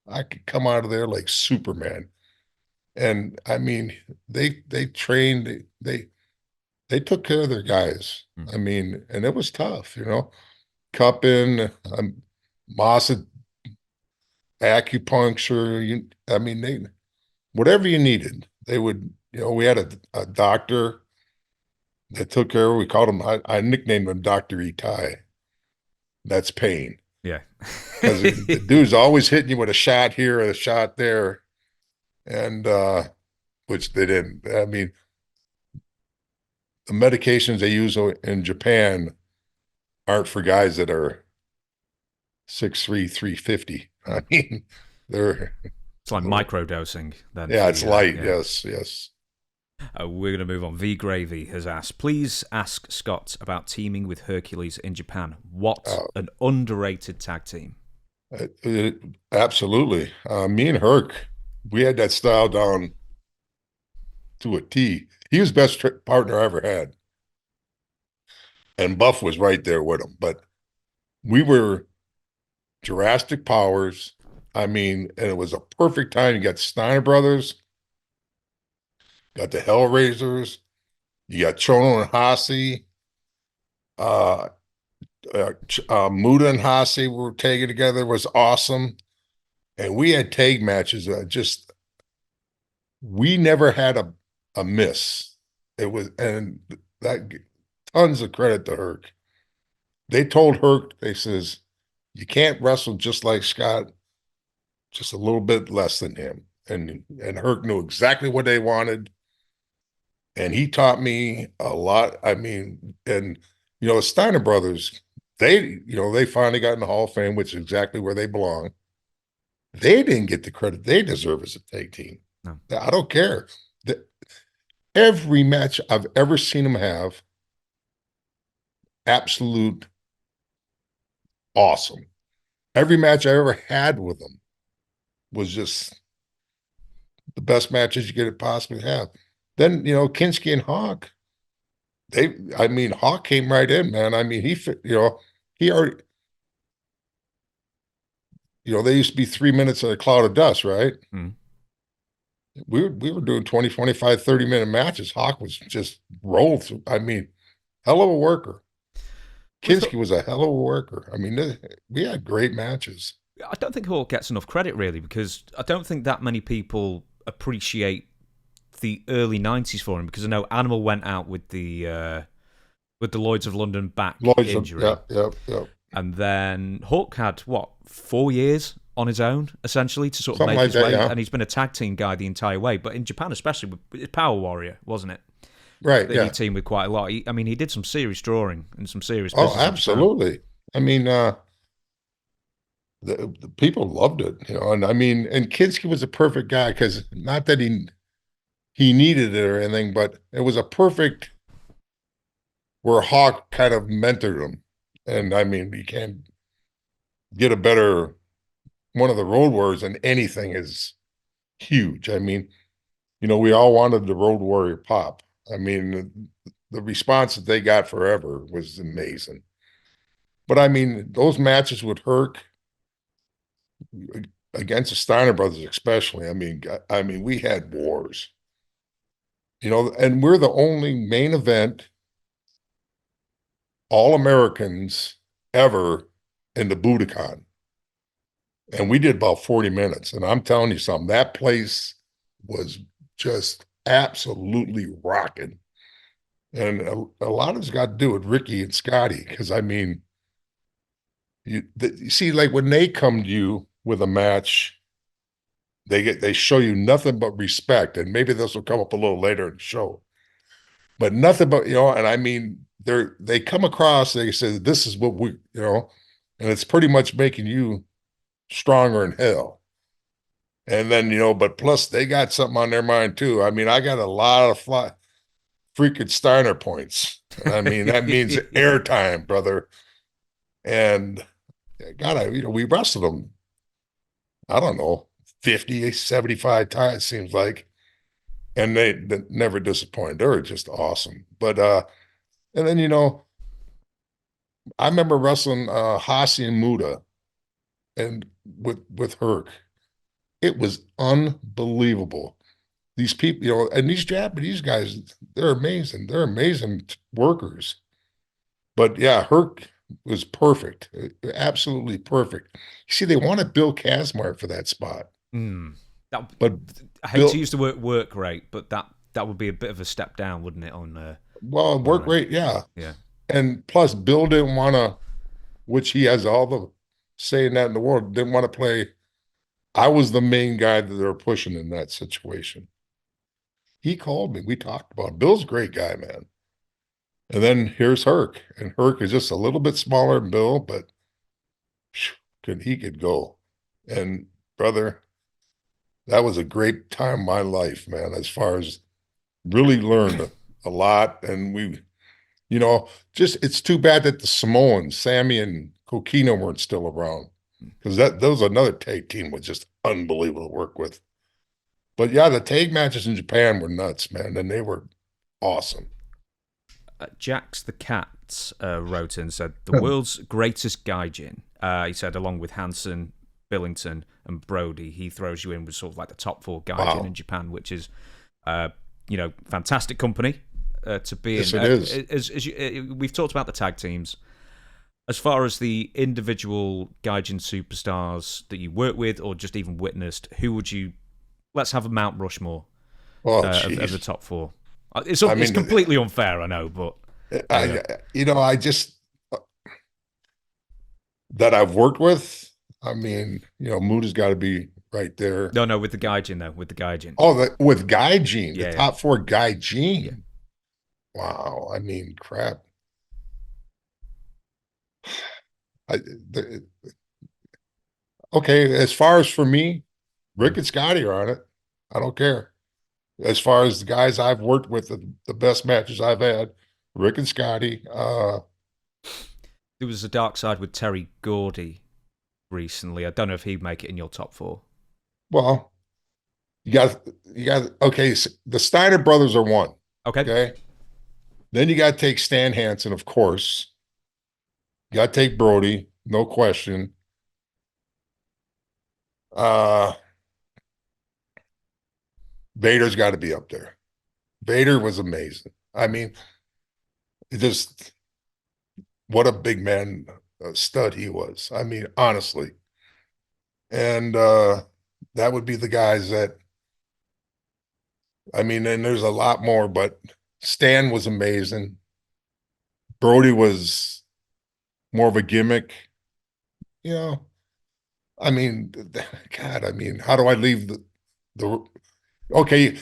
I could come out of there like Superman. And I mean, they trained, they took care of their guys. Mm. I mean, and it was tough, Cup in, Moss acupuncture. I mean, whatever you needed, they would. We had a doctor that took care of. We called him. I nicknamed him Doctor Itai. That's pain. Yeah. Because the dude's always hitting you with a shot here or a shot there, and which they didn't. I mean, the medications they use in Japan aren't for guys that are 6'3", 350. I mean, they're It's like microdosing then. Yeah, it's light. Yeah. Yes. We're going to move on. V Gravy has asked, please ask Scott about teaming with Hercules in Japan. What an underrated tag team. Absolutely. Me and Herc, we had that style down to a T. He was the best partner I ever had. And Buff was right there with him. But we were Jurassic Powers. I mean, and it was a perfect time. You got Steiner Brothers, got the Hellraisers, you got Chono and Hasi, Muda and Hasi were tagging together. It was awesome. And we had tag matches. We never had a miss. It was, and that tons of credit to Herc. They told Herc, they says, you can't wrestle just like Scott, just a little bit less than him. And Herc knew exactly what they wanted. And he taught me a lot. I mean, and the Steiner Brothers, they finally got in the Hall of Fame, which is exactly where they belong. They didn't get the credit they deserve as a tag team. No. I don't care. Every match I've ever seen them have, absolute awesome. Every match I ever had with them was just the best matches you could possibly have. Then, Kinski and Hawk, Hawk came right in, man. I mean, he already, they used to be 3 minutes in a cloud of dust, right? Mm. We were doing 20, 25, 30-minute matches. Hawk was just rolled through. I mean, hell of a worker. Kinski was a hell of a worker. I mean, we had great matches. I don't think Hawk gets enough credit, really, because I don't think that many people appreciate the early 90s for him, because I know Animal went out with the Lloyds of London back injury. Yep. And then Hawk had, 4 years on his own, essentially, to sort of Something make like his that, way. yeah. And he's been a tag team guy the entire way. But in Japan, especially, it's Power Warrior, wasn't it? Right, He teamed with quite a lot. He did some serious drawing and some serious business. Oh, absolutely. I mean, the people loved it, and and Kinski was a perfect guy, because not that he needed it or anything, but it was a perfect where Hawk kind of mentored him. And you can't get a better one of the Road Warriors, and anything is huge. I mean, we all wanted the Road Warrior pop. I mean, the response that they got forever was amazing. But those matches with Herc against the Steiner Brothers, especially, we had wars. And we're the only main event All-Americans ever in the Budokan. And we did about 40 minutes. And I'm telling you something, that place was just absolutely rocking. And a lot of it's got to do with Ricky and Scotty, because you see, like when they come to you with a match, they show you nothing but respect. And maybe this will come up a little later in the show, but nothing but, and they come across, they say, this is what we, and it's pretty much making you stronger in hell. And then, but plus they got something on their mind too. I got a lot of freaking Steiner points. And that means airtime, brother. And God, we wrestled them, I don't know, 50, 75 times, it seems like. And they never disappointed. They were just awesome. But and then I remember wrestling Hasi and Muda and with Herc. It was unbelievable. These people, and these Japanese guys, they're amazing. They're amazing workers. But yeah, Herc was perfect, absolutely perfect. You see, they wanted Bill Kazmaier for that spot, Mm. That but I hate to Bill, use the word work rate, but that would be a bit of a step down, wouldn't it? well, On work rate, yeah. yeah. And plus, Bill didn't want to, which he has all the saying that in the world, didn't want to play. I was the main guy that they were pushing in that situation. He called me. We talked about it. Bill's a great guy, man. And then here's Herc, and Herc is just a little bit smaller than Bill, but he could go. And brother, that was a great time in my life, man, as far as really learned a lot. And just it's too bad that the Samoans, Sammy and Kokino, weren't still around, because that was another tag team was just unbelievable to work with. But yeah, the tag matches in Japan were nuts, man, and they were awesome. Jax the Cat wrote in and said, the world's greatest gaijin. He said, along with Hansen, Billington, and Brody, he throws you in with sort of like the top four gaijin Wow. in Japan, which is, fantastic company to be Yes, in. it is. We've talked about the tag teams. As far as the individual gaijin superstars that you work with or just even witnessed, who would you? Let's have a Mount Rushmore Oh, of the geez. top four. It's I it's mean, completely unfair, I know, but I, I just that I've worked with. I mean, Muda's got to be right there. no, with the gaijin though, with the gaijin, Oh, with Guy Gene, the yeah, top four Guy yeah. Gene. Wow. I mean, crap. I, the, okay, as far as for me, Rick Mm. and Scotty are on it. I don't care. As far as the guys I've worked with, the best matches I've had, Rick and Scotty. There was a dark side with Terry Gordy recently. I don't know if he'd make it in your top four. Well, you got okay. So the Steiner brothers are one. Okay, Okay, then you got to take Stan Hansen, of course. You got to take Brody, no question. Uh, Vader's got to be up there. Vader was amazing. I mean, just what a big man, stud he was. I mean, honestly. And that would be the guys that, I mean, and there's a lot more, but Stan was amazing. Brody was more of a gimmick, you know. I mean, God, I mean, how do I leave the okay,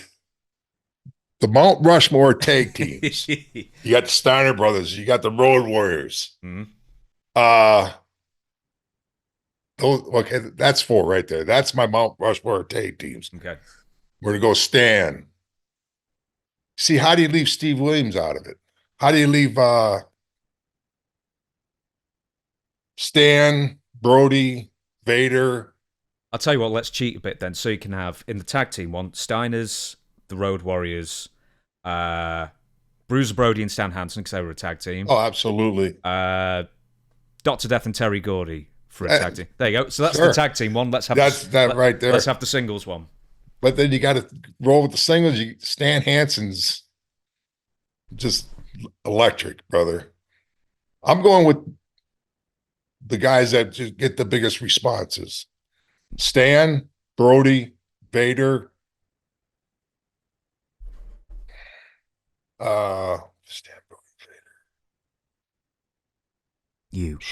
the Mount Rushmore tag teams. You got the Steiner brothers, you got the Road Warriors. mm, Uh okay, that's four right there. That's my Mount Rushmore tag teams. okay. We're gonna go Stan. See, how do you leave Steve Williams out of it? How do you leave Stan, Brody, Vader? I'll tell you what. Let's cheat a bit then, so you can have in the tag team one Steiners, the Road Warriors, uh, Bruiser Brody and Stan Hansen because they were a tag team. Oh, absolutely. Doctor Death and Terry Gordy for a tag team. There you go. So that's the Sure. tag team one. That's that right there. Let's have the singles one. But then you got to roll with the singles. Stan Hansen's just electric, brother. I'm going with the guys that just get the biggest responses. Stan, Brody, Vader, Stan, Brody, You. Vader.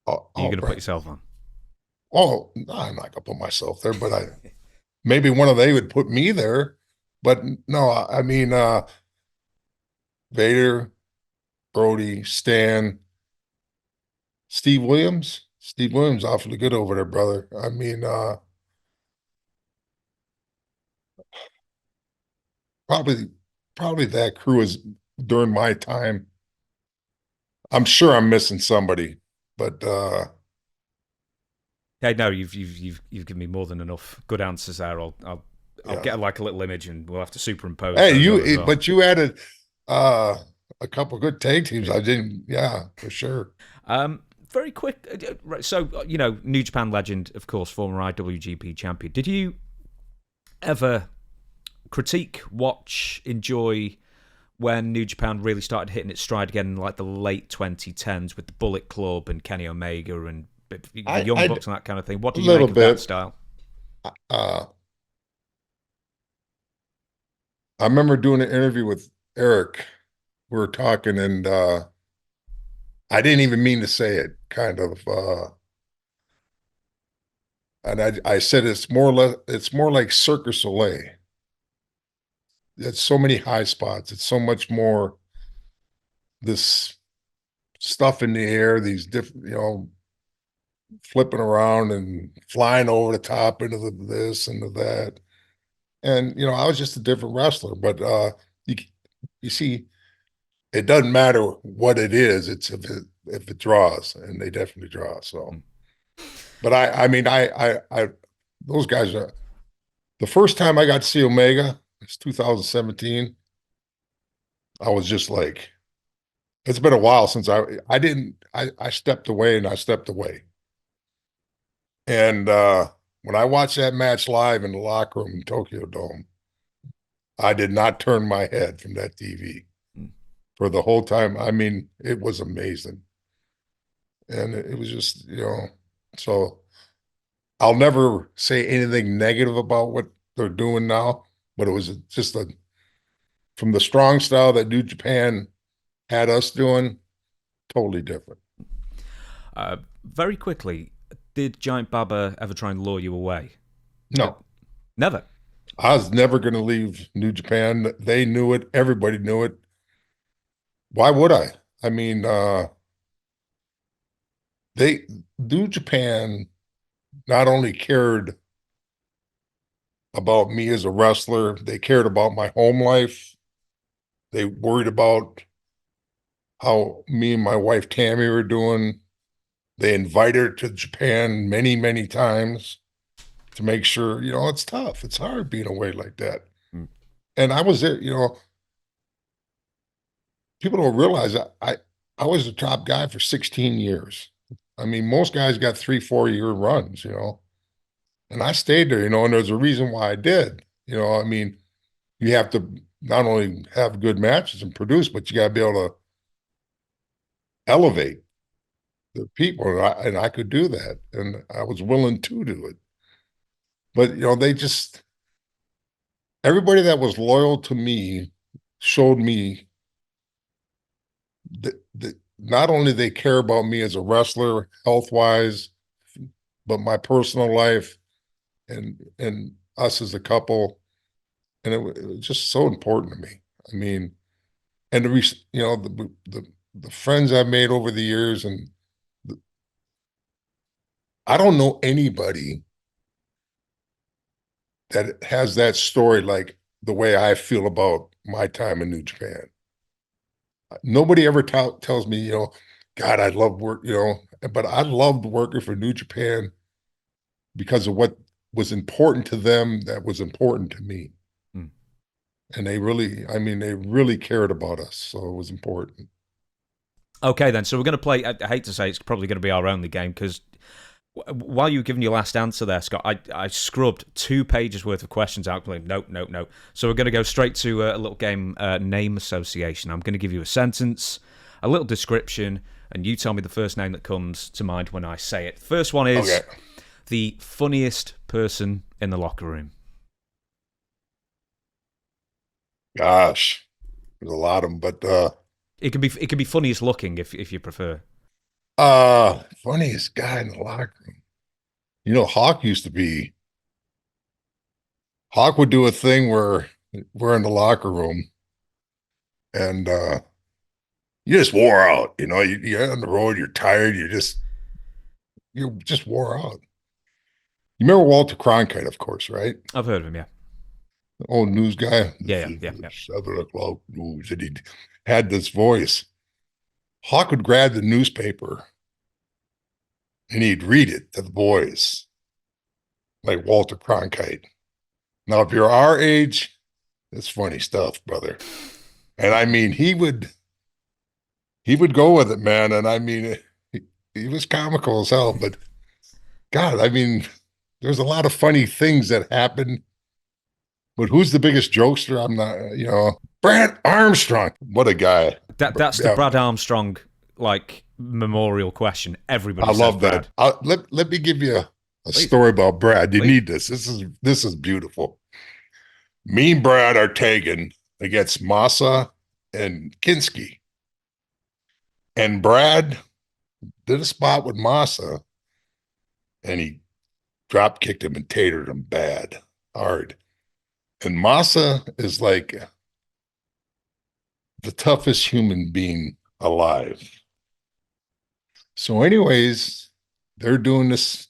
You're Oh, gonna put right. yourself on. Oh, no, I'm not gonna put myself there, but I maybe one of they would put me there. But no, I mean Vader, Brody, Stan, Steve Williams. Steve Williams awfully good over there, brother. I mean, probably probably that crew is during my time. I'm sure I'm missing somebody, but Hey, no, you've given me more than enough good answers there. I'll yeah. get like a little image and we'll have to superimpose Hey, those on as well. but you added uh a couple good tag teams. I didn't, yeah, for sure. Very quick. Right, so, New Japan legend, of course, former IWGP champion. Did you ever critique, watch, enjoy when New Japan really started hitting its stride again in like the late 2010s with the Bullet Club and Kenny Omega and the Young I Bucks and that kind of thing? What a did you little make of that bit. style? Uh, I remember doing an interview with Eric. We were talking, and I didn't even mean to say it, kind of. And I said it's more like Cirque du Soleil. It's so many high spots. It's so much more this stuff in the air, these different, flipping around and flying over the top into this and the that. And I was just a different wrestler. But you you see, it doesn't matter what it is. It's if it draws, and they definitely draw. So, but I mean, I those guys are the first time I got to see Omega. It's 2017. I was just like, it's been a while since I stepped away and I stepped away. And when I watched that match live in the locker room in Tokyo Dome, I did not turn my head from that TV for the whole time. I mean, it was amazing. And it was just, so I'll never say anything negative about what they're doing now, but it was just from the strong style that New Japan had us doing, totally different. Very quickly, did Giant Baba ever try and lure you away? No, Never. I was never going to leave New Japan. They knew it. Everybody knew it. Why would I? I mean, they New Japan not only cared about me as a wrestler, they cared about my home life. They worried about how me and my wife Tammy were doing. They invited her to Japan many, many times to make sure, it's tough. It's hard being away like that. Mm. And I was there, people don't realize I was the top guy for 16 years. I mean, most guys got 3, 4 year runs, and I stayed there, and there's a reason why I did. I mean, you have to not only have good matches and produce, but you got to be able to elevate the people, and I could do that, and I was willing to do it. But they just everybody that was loyal to me showed me that not only they care about me as a wrestler, health wise, but my personal life and us as a couple, and it was just so important to me. I mean, and the friends I've made over the years, and I don't know anybody that has that story like the way I feel about my time in New Japan. Nobody ever tells me, God, I love work, but I loved working for New Japan because of what was important to them that was important to me. Mm. And I mean, they really cared about us. So it was important. Okay, then. So we're going to play. I hate to say it's probably going to be our only game because while you were giving your last answer there, Scott, I scrubbed 2 pages worth of questions out. Like, nope, nope, nope. So we're going to go straight to a little game, name association. I'm going to give you a sentence, a little description, and you tell me the first name that comes to mind when I say it. First one is Okay. the funniest person in the locker room. Gosh, there's a lot of them, but It could be funniest looking if you prefer. funniest guy in the locker room. Hawk would do a thing where we're in the locker room and you just wore out. You're on the road, you're tired, you just wore out. You remember Walter Cronkite, of course, right? I've heard of him, yeah. The old news guy. Yeah, This yeah, is yeah, the 7 o'clock news, and he had this voice. Hawk would grab the newspaper and he'd read it to the boys, like Walter Cronkite. Now, if you're our age, it's funny stuff, brother. And I mean, he would go with it, man. And I mean, he was comical as hell. But God, I mean, there's a lot of funny things that happen. But who's the biggest jokester? I'm not, Brad Armstrong. What a guy. That's the Yeah, Brad Armstrong like memorial question. Everybody I says love Brad. that. Let me give you a Please. story about Brad. You Please. need this. This is beautiful. Me and Brad are tagging against Massa and Kinski. And Brad did a spot with Massa and he drop kicked him and tatered him bad, hard. And Massa is like the toughest human being alive. So, anyways, they're doing this.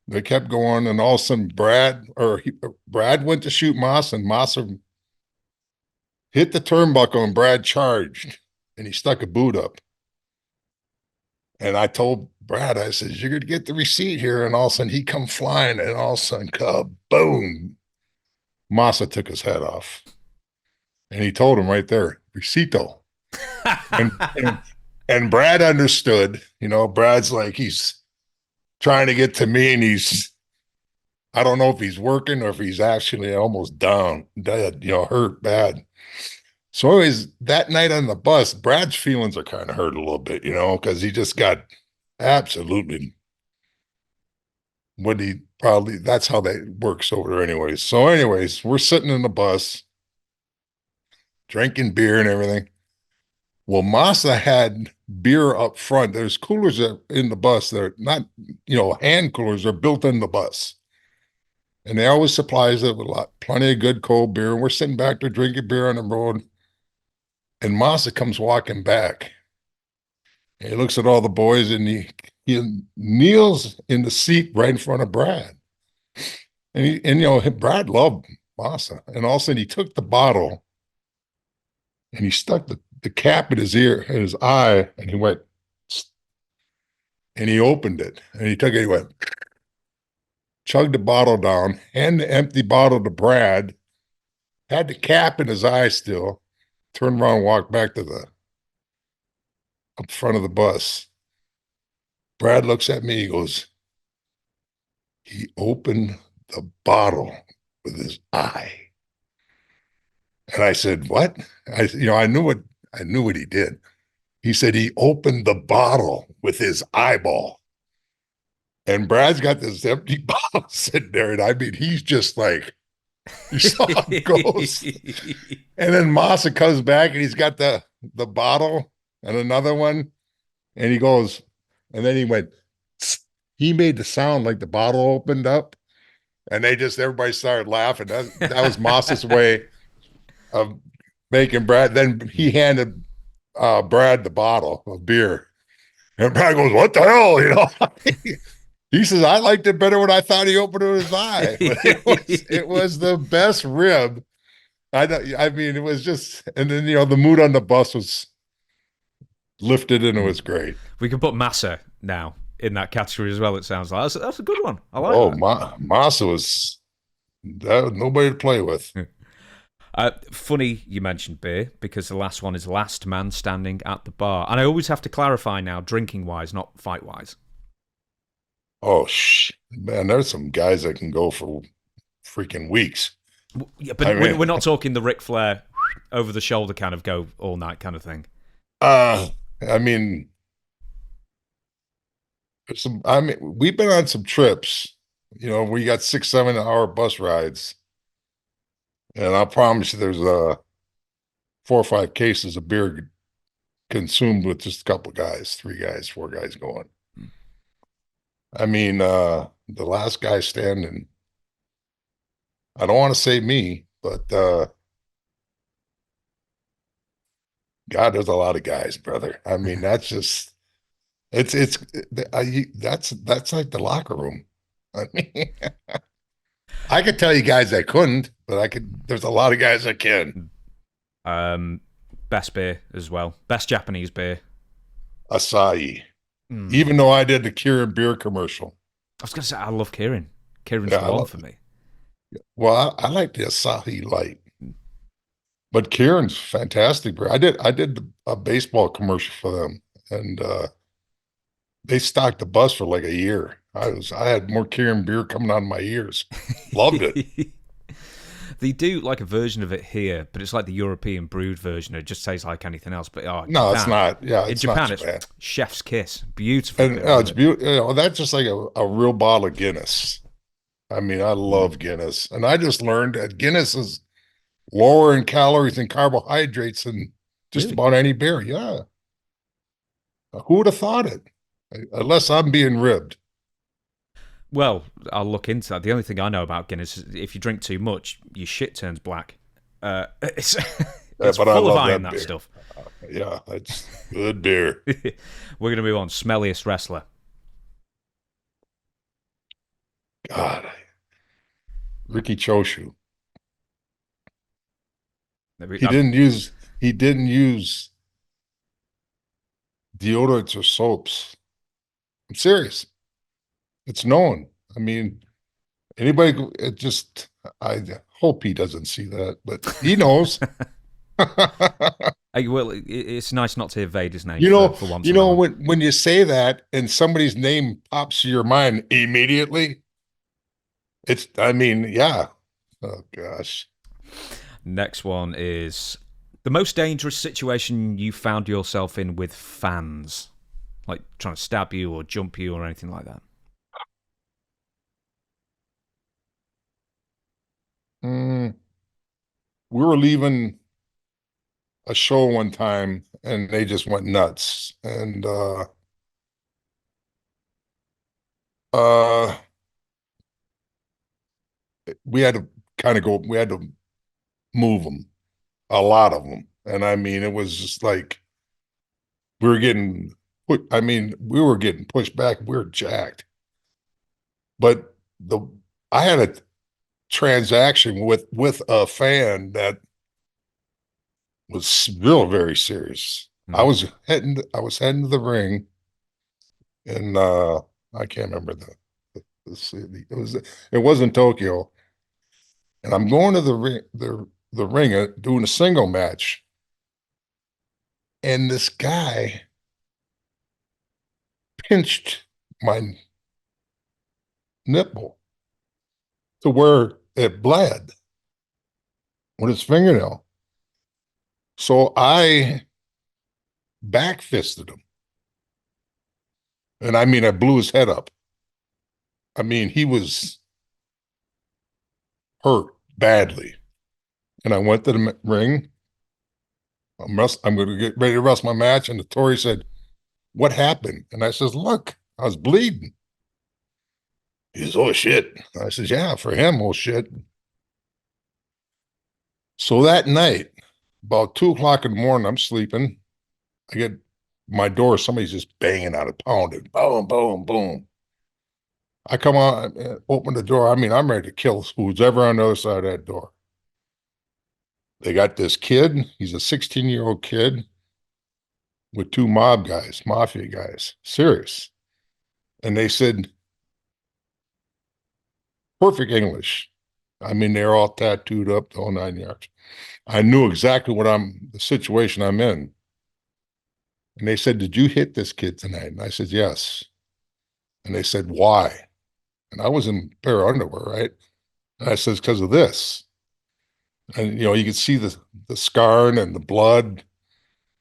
They kept going, and all of a sudden, Brad went to shoot Massa, and Massa hit the turnbuckle, and Brad charged, and he stuck a boot up. And I told Brad, I said, "You're going to get the receipt here," and all of a sudden, he come flying, and all of a sudden, kaboom! Massa took his head off, and he told him right there, "Recito." and, and and Brad understood. Brad's like he's trying to get to me, and I don't know if he's working or if he's actually almost down, dead, hurt bad. So anyways, that night on the bus, Brad's feelings are kind of hurt a little bit, because he just got absolutely that's how that works over there anyways. So anyways, we're sitting in the bus, drinking beer and everything. Well, Massa had beer up front. There's coolers in the bus. They're not, hand coolers. They're built in the bus. And they always supplies it with plenty of good cold beer. And we're sitting back there drinking beer on the road. And Massa comes walking back. And he looks at all the boys and he kneels in the seat right in front of Brad. And Brad loved Massa. And all of a sudden he took the bottle and he stuck the cap in his eye, and he went, and he opened it, and he took it, he went, chugged the bottle down, handed the empty bottle to Brad, had the cap in his eye still, turned around and walked back to the up front of the bus. Brad looks at me, he goes, he opened the bottle with his eye. And I said, what? I knew what he did. He said he opened the bottle with his eyeball. And Brad's got this empty bottle sitting there. And I mean, he's just like, you saw how it goes. And then Massa comes back and he's got the bottle and another one. And he goes, and then he went, he made the sound like the bottle opened up. And everybody started laughing. That was Massa's way of making Brad. Then he handed Brad the bottle of beer. And Brad goes, what the hell? He says, I liked it better when I thought he opened it with his eye. But it was the best rib. I mean, it was just, and then, the mood on the bus was lifted and it was great. We can put Massa now in that category as well, it sounds like. That's a good one. I like that. Massa was nobody to play with. Funny you mentioned beer, because the last one is last man standing at the bar. And I always have to clarify now, drinking-wise, not fight-wise. Oh, man, there's some guys that can go for freaking weeks. Yeah, but we're not talking the Ric Flair over-the-shoulder kind of go all-night kind of thing. I mean, we've been on some trips, we got 6-7 hour bus rides. And I promise you there's 4 or 5 cases of beer consumed with just a couple guys, 3 guys, 4 guys going. I mean, the last guy standing, I don't want to say me, but God, there's a lot of guys, brother. I mean, that's just, that's like the locker room. I mean, I could tell you guys I couldn't, but there's a lot of guys that can. Best beer as well. Best Japanese beer. Asahi. Mm. Even though I did the Kirin beer commercial. I was going to say, I love Kirin. Kirin's Yeah, the one for me. well, I like the Asahi Light. But Kirin's fantastic beer. I did a baseball commercial for them, and they stocked the bus for like a year. I had more Kirin beer coming out of my ears. Loved it. They do like a version of it here, but it's like the European brewed version. It just tastes like anything else. But No, it's Japan, not. Yeah, in it's not Japan, so it's bad. chef's kiss. Beautiful And beer. I love it's it. beautiful. That's just like a real bottle of Guinness. I mean, I love Guinness, and I just learned that Guinness is lower in calories and carbohydrates than just Really? about any beer. Yeah, who would have thought it? Unless I'm being ribbed. Well, I'll look into that. The only thing I know about Guinness is if you drink too much, your shit turns black. It's it's But I full of love iron, that that beer. stuff. Yeah, it's good beer. We're going to move on. Smelliest wrestler. God, Ricky Choshu. He didn't use deodorants or soaps. I'm serious. It's known. I mean, it just, I hope he doesn't see that, but he knows. Well, it's nice not to evade his name You know, for once you on that know one. when you say that and somebody's name pops to your mind immediately, I mean, yeah. Oh gosh. Next one is the most dangerous situation you found yourself in with fans, like trying to stab you or jump you or anything like that. Mm, we were leaving a show one time and they just went nuts. And uh we had to we had to move them, a lot of them. And I mean, it was just like we were getting we were getting pushed back. We were jacked. But I had a transaction with a fan that was real very serious. Hmm. I was heading to the ring, and I can't remember the city. It was in Tokyo, and I'm going to the ring doing a single match, and this guy pinched my nipple to where it bled with his fingernail. So I back fisted him. And I mean, I blew his head up. I mean, he was hurt badly. And I went to the ring. I'm going to get ready to wrestle my match. And the Tory said, "What happened?" And I says, "Look, I was bleeding." He says, "Oh, shit." I says, "Yeah, for him, oh, shit." So that night, about 2 o'clock in the morning, I'm sleeping. I get my door, somebody's just banging on it, pounding, boom, boom, boom. I come on, open the door. I mean, I'm ready to kill who's ever on the other side of that door. They got this kid. He's a 16-year-old kid with two mafia guys, serious. And they said, perfect English. I mean, they're all tattooed up, the whole 9 yards. I knew exactly the situation I'm in. And they said, "Did you hit this kid tonight?" And I said, "Yes." And they said, "Why?" And I was in a pair of underwear, right? And I says, "Because of this." And you could see the scarring and the blood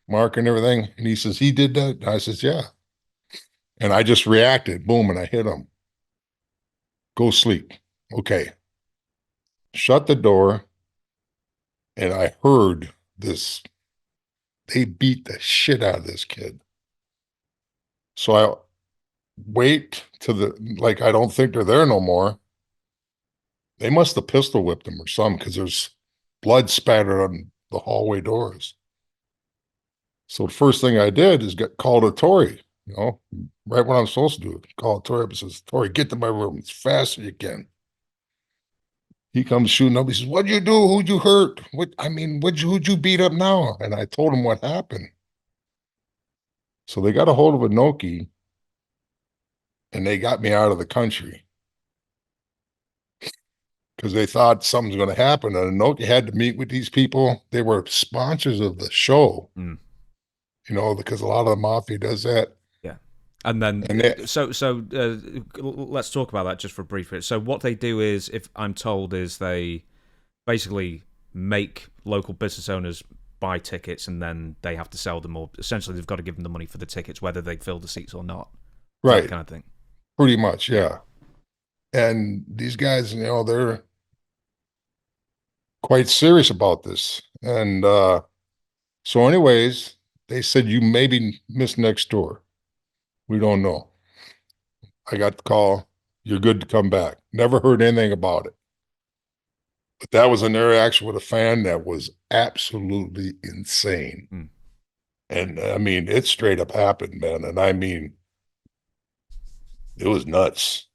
mark and everything. And he says, "He did that?" And I says, "Yeah." And I just reacted, boom, and I hit him. Go sleep. Okay. Shut the door. And I heard this. They beat the shit out of this kid. So I wait to like, I don't think they're there no more. They must have pistol whipped him or something because there's blood spattered on the hallway doors. So the first thing I did is called a Tory, right when I'm supposed to do it. Call a Tory up and says, "Tory, get to my room as fast as you can." He comes shooting up. He says, "What'd you do? Who'd you hurt? What? I mean, who'd you beat up now?" And I told him what happened. So they got a hold of a Noki and they got me out of the country because they thought something's going to happen. And Noki had to meet with these people. They were sponsors of the show, Mm. because a lot of the mafia does that. Yeah. And then, And they, let's talk about that just for a brief bit. So what they do is, if I'm told, is they basically make local business owners buy tickets and then they have to sell them, or essentially they've got to give them the money for the tickets, whether they fill the seats or not. That right, kind of thing. pretty much, yeah. And these guys, they're quite serious about this. And so, anyways, they said you maybe missed next door. We don't know. I got the call. You're good to come back. Never heard anything about it. But that was an interaction with a fan that was absolutely insane. Mm. And I mean, it straight up happened, man. And I mean, it was nuts.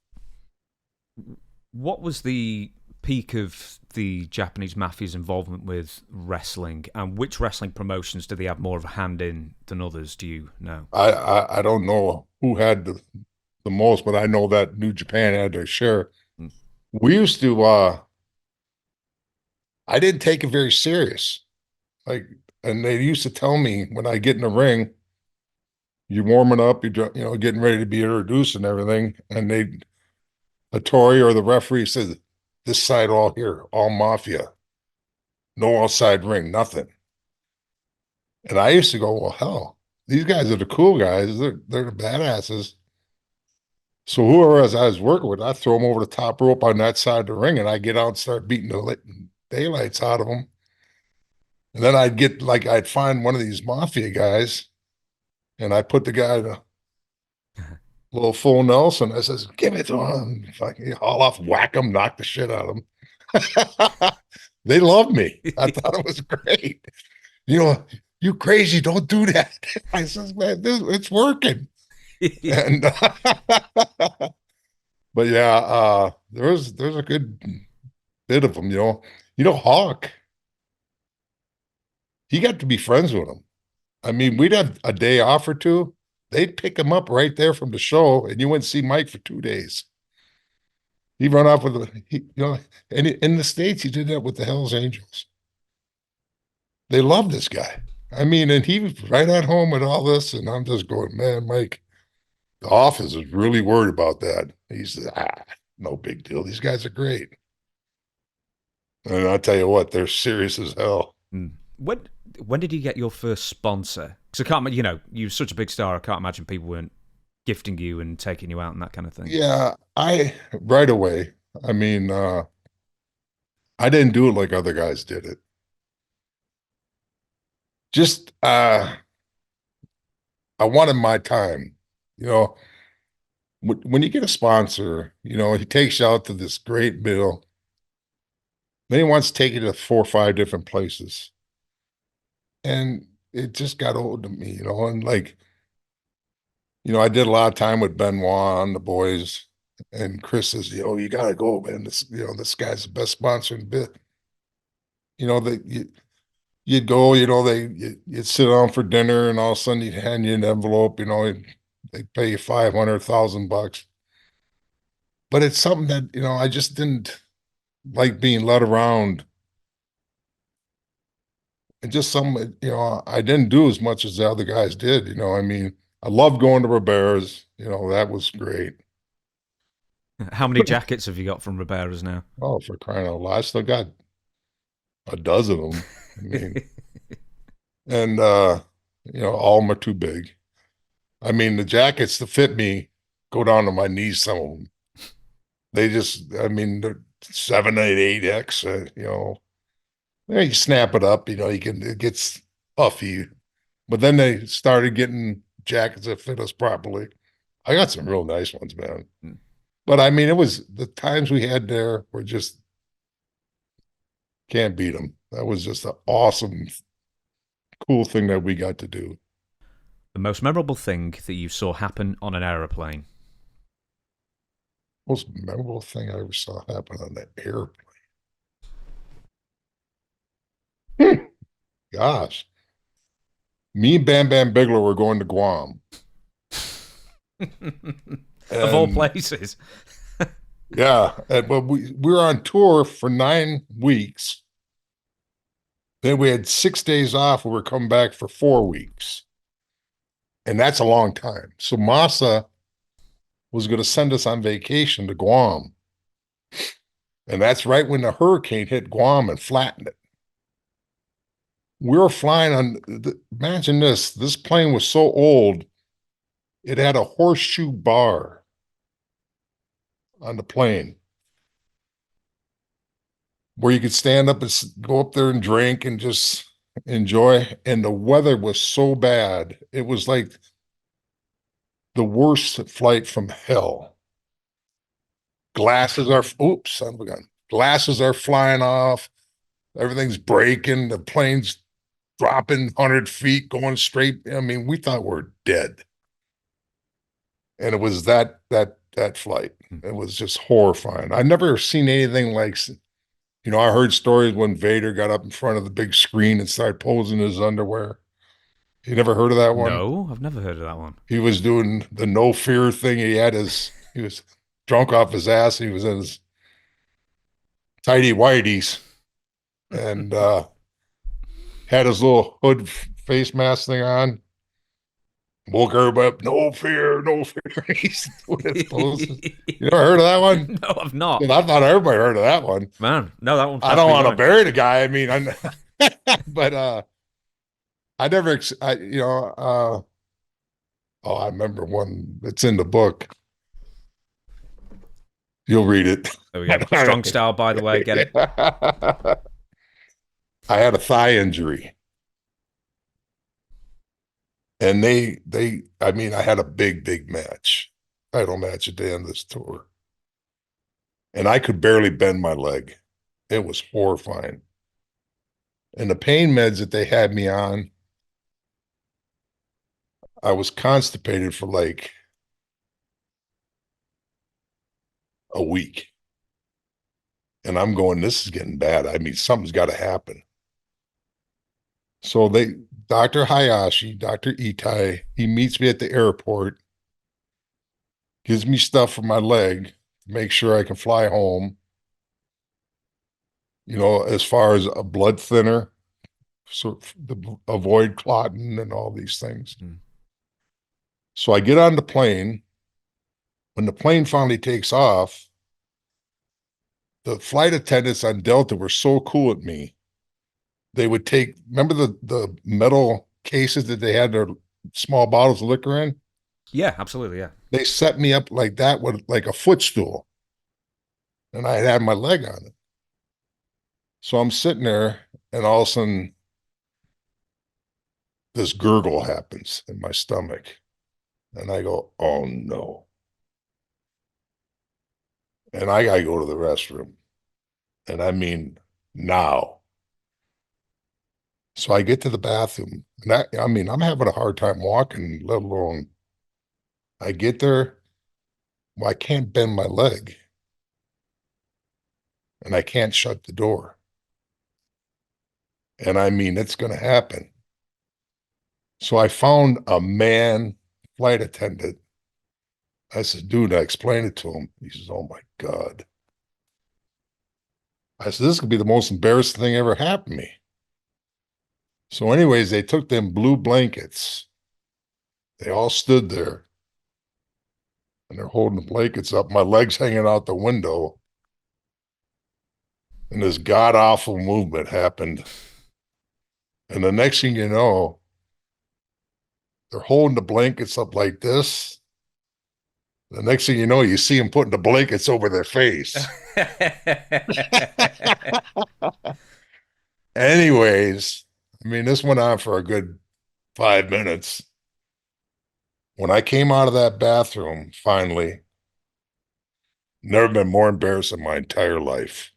What was the peak of the Japanese mafia's involvement with wrestling, and which wrestling promotions do they have more of a hand in than others? Do you know? I don't know who had the most, but I know that New Japan had their share. Mm. We used to I didn't take it very serious. Like, and they used to tell me when I get in the ring, you're warming up, you're getting ready to be introduced and everything. And the Tory or the referee says, this side all here, all mafia, no outside ring, nothing. And I used to go, well, hell, these guys are the cool guys. They're the badasses. So whoever I was working with, I throw them over the top rope on that side of the ring, and I get out and start beating the daylights out of them. And then I'd find one of these mafia guys, and I put the guy in a little full Nelson. I says, "Give it to him." Fucking haul off, whack him, knock the shit out of him. They loved me. I thought it was great. You crazy? Don't do that. I says, "Man, it's working." And but yeah, there's a good bit of them. Hawk. He got to be friends with him. I mean, we'd have a day off or two. They'd pick him up right there from the show, and you wouldn't see Mike for 2 days. He'd run off and in the States, he did that with the Hells Angels. They loved this guy. I mean, and he was right at home with all this, and I'm just going, man, Mike, the office is really worried about that. He says, no big deal. These guys are great. And I'll tell you what, they're serious as hell. Mm. When did you get your first sponsor? Because I can't, you're such a big star. I can't imagine people weren't gifting you and taking you out and that kind of thing. Yeah, right away. I mean, I didn't do it like other guys did it. Just I wanted my time. You know, when you get a sponsor, he takes you out to this great meal. Then he wants to take you to 4 or 5 different places. And it just got old to me, and like, I did a lot of time with Benoit and the boys, and Chris says, you gotta go, man. This guy's the best sponsor in the bit. You'd go, you'd sit down for dinner, and all of a sudden he'd hand you an envelope, they'd pay you $500,000. But it's something that, I just didn't like being led around. And just I didn't do as much as the other guys did, I mean, I loved going to Robert's, that was great. How many jackets have you got from Ribera's now? Oh, for crying out loud, I still got a dozen of them. I mean, and all of them are too big. I mean, the jackets that fit me go down to my knees, some of them. I mean, they're 7, 8, 8X, you snap it up, it gets puffy. But then they started getting jackets that fit us properly. I got some real nice ones, man. Mm. But I mean, it was the times we had there were just can't beat them. That was just an awesome, cool thing that we got to do. The most memorable thing that you saw happen on an aeroplane? Most memorable thing I ever saw happen on that airplane. gosh. Me and Bam Bam Bigelow were going to Guam. Of all And places. yeah, but we were on tour for 9 weeks. Then we had 6 days off. We were coming back for 4 weeks. And that's a long time. So Masa was going to send us on vacation to Guam. And that's right when the hurricane hit Guam and flattened it. We were flying imagine this plane was so old, it had a horseshoe bar on the plane where you could stand up and go up there and drink and just enjoy. And the weather was so bad. It was like the worst flight from hell. Glasses are, oops, son of a gun. Glasses are flying off. Everything's breaking. The plane's dropping 100 feet, going straight. I mean, we thought we were dead. And it was that flight. It was just horrifying. I've never seen anything like, I heard stories when Vader got up in front of the big screen and started posing his underwear. You never heard of that one? No, I've never heard of that one. He was doing the no fear thing. He was drunk off his ass. He was in his tidy whities and had his little hood face mask thing on. Woke everybody up, no fear, no fear. He's doing his poses. You never heard of that one? No, I've not. I thought everybody heard of that one. Man, no, that one. I don't want to bury the guy. I mean, but I never, oh, I remember one that's in the book. You'll read it. There we go. Strong style, by the way. Get it. I had a thigh injury. And I mean, I had a big match, title match at the end of this tour. And I could barely bend my leg. It was horrifying. And the pain meds that they had me on, I was constipated for like a week. And I'm going, this is getting bad. I mean, something's got to happen. So Dr. Hayashi, Dr. Itai, he meets me at the airport, gives me stuff for my leg to make sure I can fly home. As far as a blood thinner, so to avoid clotting and all these things. Mm. So I get on the plane. When the plane finally takes off, the flight attendants on Delta were so cool at me. They would remember the metal cases that they had their small bottles of liquor in? Yeah, absolutely, yeah. They set me up like that with like a footstool. And I had my leg on it. So I'm sitting there and all of a sudden this gurgle happens in my stomach. And I go, oh no. And I got to go to the restroom. And I mean, now. So I get to the bathroom. And I'm having a hard time walking, let alone. I get there. Well, I can't bend my leg. And I can't shut the door. And I mean, it's going to happen. So I found a man flight attendant. I said, dude, I explained it to him. He says, oh my God. I said, this could be the most embarrassing thing ever happened to me. So anyways, they took them blue blankets. They all stood there. And they're holding the blankets up. My legs hanging out the window. And this god-awful movement happened. And the next thing you know, they're holding the blankets up like this. The next thing you know, you see them putting the blankets over their face. Anyways, I mean, this went on for a good 5 minutes. When I came out of that bathroom, finally, never been more embarrassed in my entire life.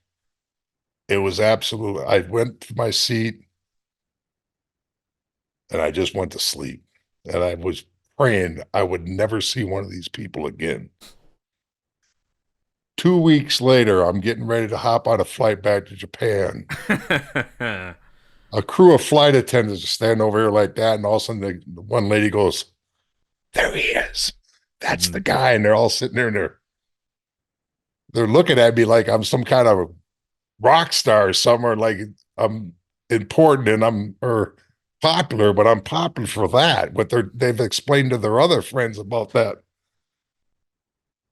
It was absolutely, I went to my seat and I just went to sleep. And I was praying I would never see one of these people again. 2 weeks later, I'm getting ready to hop on a flight back to Japan. a crew of flight attendants stand over here like that, and all of a sudden the one lady goes, "There he is. That's the Mm. guy." And they're all sitting there and they're looking at me like I'm some kind of a rock star or somewhere, like I'm important and I'm or popular, but I'm popular for that. What they've explained to their other friends about that.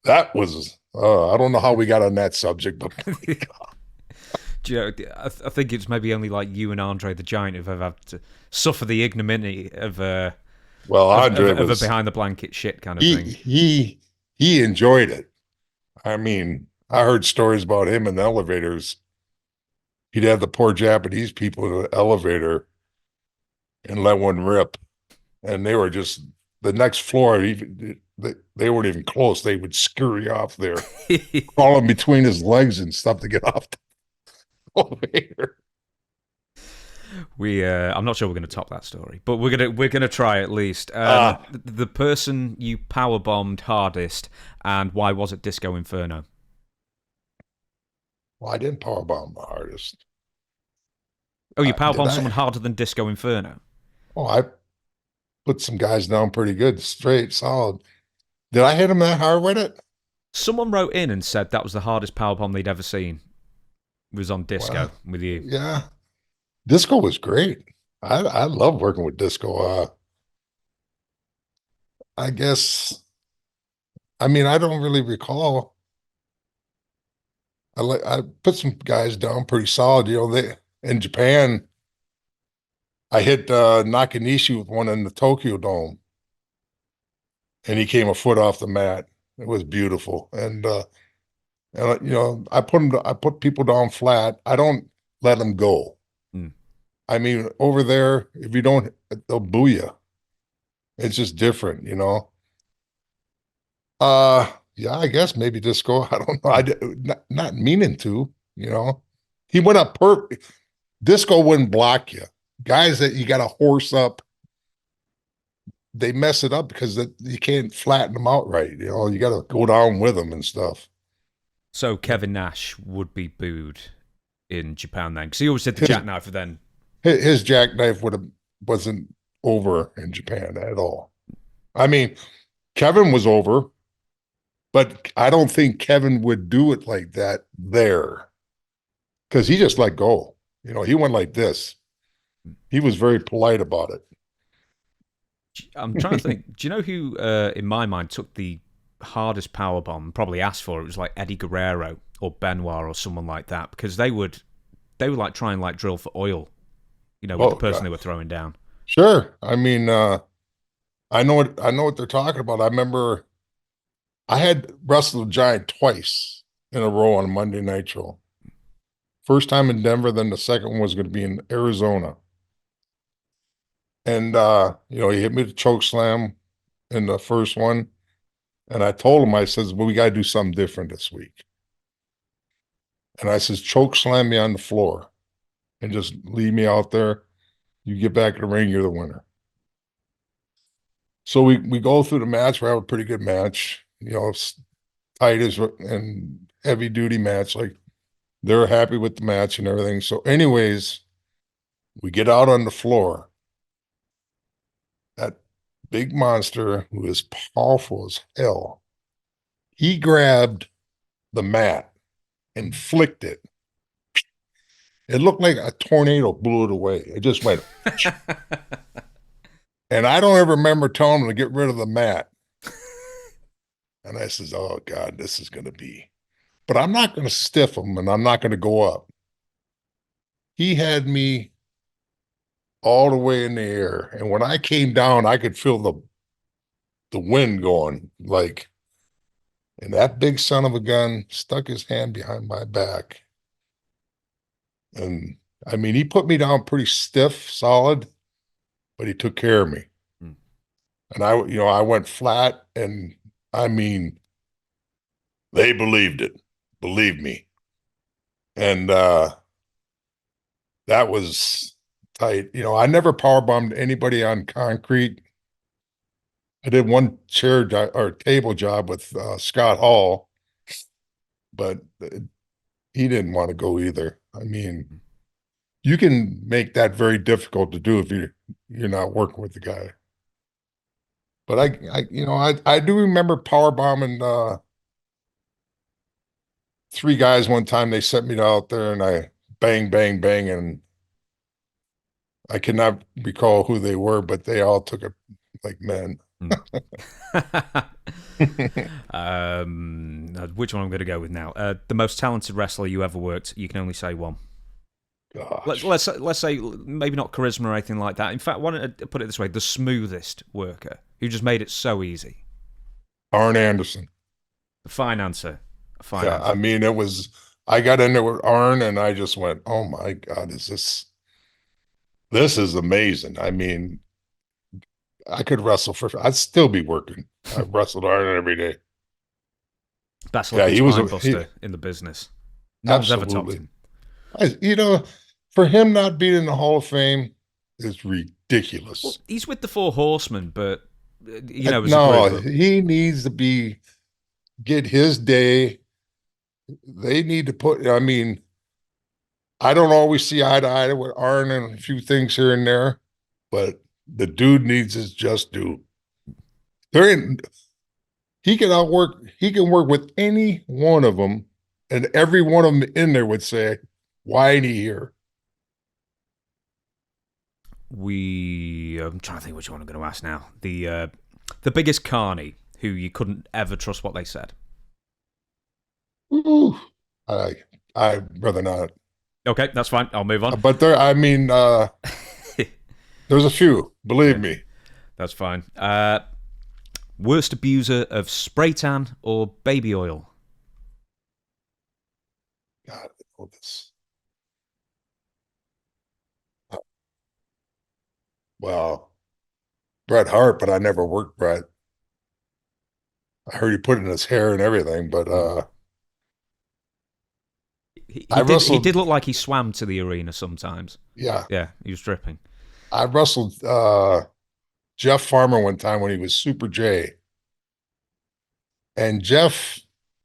That was I don't know how we got on that subject, but Do you know, I think it's maybe only like you and Andre the Giant who've ever had to suffer the ignominy of well, Andre of a was behind the blanket shit kind of he thing. he he enjoyed it. I mean, I heard stories about him in the elevators. He'd have the poor Japanese people in the elevator and let one rip, and they were just the next floor. They weren't even close. They would scurry off there, crawling between his legs and stuff to get off the elevator. I'm not sure we're going to top that story, but we're gonna try at least. Uh, The person you power bombed hardest, and why was it Disco Inferno? well, I didn't powerbomb the hardest. Oh, you power Did bombed I? someone harder than Disco Inferno. Oh, I put some guys down pretty good, straight, solid. Did I hit him that hard with it? Someone wrote in and said that was the hardest power bomb they'd ever seen. It was on Disco Well, with you. yeah. Disco was great. I love working with Disco. I guess I mean I don't really recall. I put some guys down pretty solid. You know, they in Japan. I hit Nakanishi with one in the Tokyo Dome, and he came a foot off the mat. It was beautiful, and you know I put people down flat. I don't let them go. Mm. I mean, over there, if you don't, they'll boo you. It's just different, you know. Yeah, I guess maybe Disco. I don't know. Not meaning to, you know. He went up Disco wouldn't block you. Guys that you got to horse up, they mess it up because you can't flatten them out right. You know, you got to go down with them and stuff. So Kevin Nash would be booed in Japan then, because he always did the His jackknife. Then his jackknife wasn't over in Japan at all. I mean, Kevin was over, but I don't think Kevin would do it like that there because he just let go. You know, he went like this. He was very polite about I'm trying to it. think. Do you know who, in my mind, took the hardest power bomb? Probably asked for it. It was like Eddie Guerrero or Benoit or someone like that, because they would like try and like drill for oil, with the Oh, person God. they were throwing down. Sure. I mean, I know what they're talking about. I remember I had wrestled a giant twice in a row on Monday Nitro. First time in Denver, then the second one was going to be in Arizona. And you know, he hit me with a choke slam in the first one. And I told him, I says, well, we got to do something different this week. And I says, choke slam me on the floor and just leave me out there. You get back in the ring, you're the winner. So we go through the match. We have a pretty good match, you know, tight as and heavy duty match. Like they're happy with the match and everything. So, anyways, we get out on the floor. That big monster who is powerful as hell, he grabbed the mat and flicked it. It looked like a tornado blew it away. It just went, and I don't ever remember telling him to get rid of the mat. And I says, "Oh God, this is going to be." But I'm not going to stiff him, and I'm not going to go up. He had me all the way in the air, and when I came down, I could feel the wind going like. And that big son of a gun stuck his hand behind my back, and I mean, he put me down pretty stiff, solid, but he took care of me. Hmm. And you know, I went flat, and I mean, they believed it, believe me. And that was tight. You know, I never power bombed anybody on concrete. I did one or table job with Scott Hall, but he didn't want to go either. I mean, you can make that very difficult to do if you're not working with the guy. But I do remember power bombing three guys one time. They sent me out there and I bang, bang, bang, and I cannot recall who they were, but they all took it like men. Which one I'm going to go with now? The most talented wrestler you ever worked. You can only say one. Gosh. Let's say maybe not charisma or anything like that. In fact, why don't I put it this way: the smoothest worker who just made it so easy. Arn Anderson. The fine answer. Yeah, I mean, it was. I got in there with Arn, and I just went, "Oh my God, is this? This is amazing." I mean, I could wrestle I'd still be working. I wrestled Arn every day. Best looking spine buster in the business. No one's ever topped him. For him not being in the Hall of Fame is ridiculous. Well, he's with the Four Horsemen, but no, he needs to get his day. They need to put. I mean, I don't always see eye to eye with Arn and a few things here and there, but the dude needs his just due. He can work with any one of them, and every one of them in there would say, "Why ain't he here?" I'm trying to think which one I'm going to ask now. The biggest carny who you couldn't ever trust what they said. Ooh, I'd rather not. Okay, that's fine. I'll move on. But there's a few, believe me. That's fine. Worst abuser of spray tan or baby oil? God, I know this. Well, Bret Hart, but I never worked Bret. I heard he put it in his hair and everything, but he did look like he swam to the arena sometimes. Yeah. Yeah, he was dripping. I wrestled Jeff Farmer one time when he was Super J. And Jeff,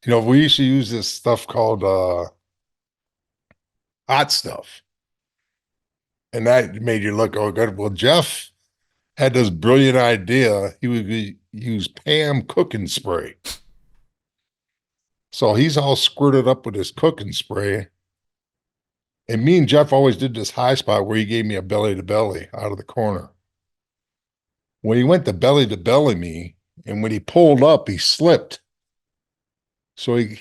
we used to use this stuff called hot stuff. And that made you look, oh, good. Well, Jeff had this brilliant idea. He would use Pam cooking spray. So he's all squirted up with his cooking spray. And me and Jeff always did this high spot where he gave me a belly to belly out of the corner. When he went to belly me, and when he pulled up, he slipped. So he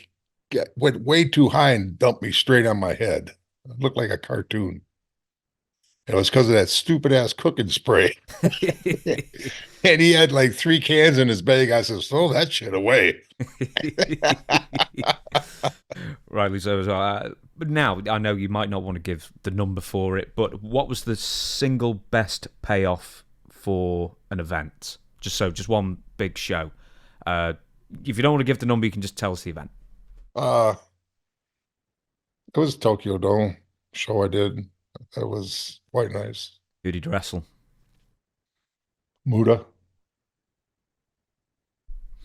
went way too high and dumped me straight on my head. It looked like a cartoon. It was because of that stupid ass cooking spray. And he had like 3 cans in his bag. I said, throw that shit away. Rightly so as well. But now, I know you might not want to give the number for it, but what was the single best payoff for an event? Just one big show. If you don't want to give the number, you can just tell us the event. It was a Tokyo Dome show I did. That was quite nice. Who did you wrestle? Muda.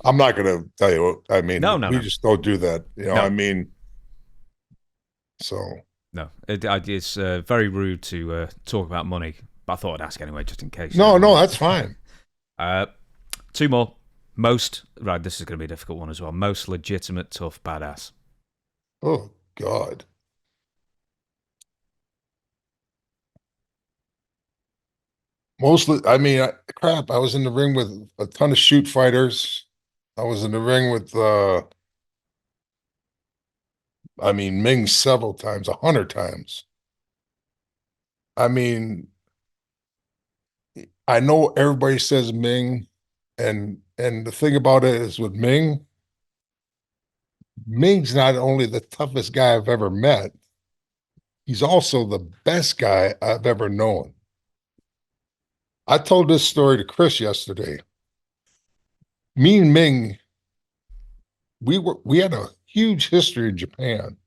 I'm not going to tell you. I mean, we just don't do that. I mean, so. No, it's very rude to talk about money, but I thought I'd ask anyway, just in case. No, that's fine. 2 more. This is going to be a difficult one as well. Most legitimate, tough, badass. Oh, God. Mostly, I mean, crap, I was in the ring with a ton of shoot fighters. I was in the ring with, Ming several times, 100 times. I mean, I know everybody says Ming, and the thing about it is with Ming's not only the toughest guy I've ever met, he's also the best guy I've ever known. I told this story to Chris yesterday. Me and Ming, we had a huge history in Japan.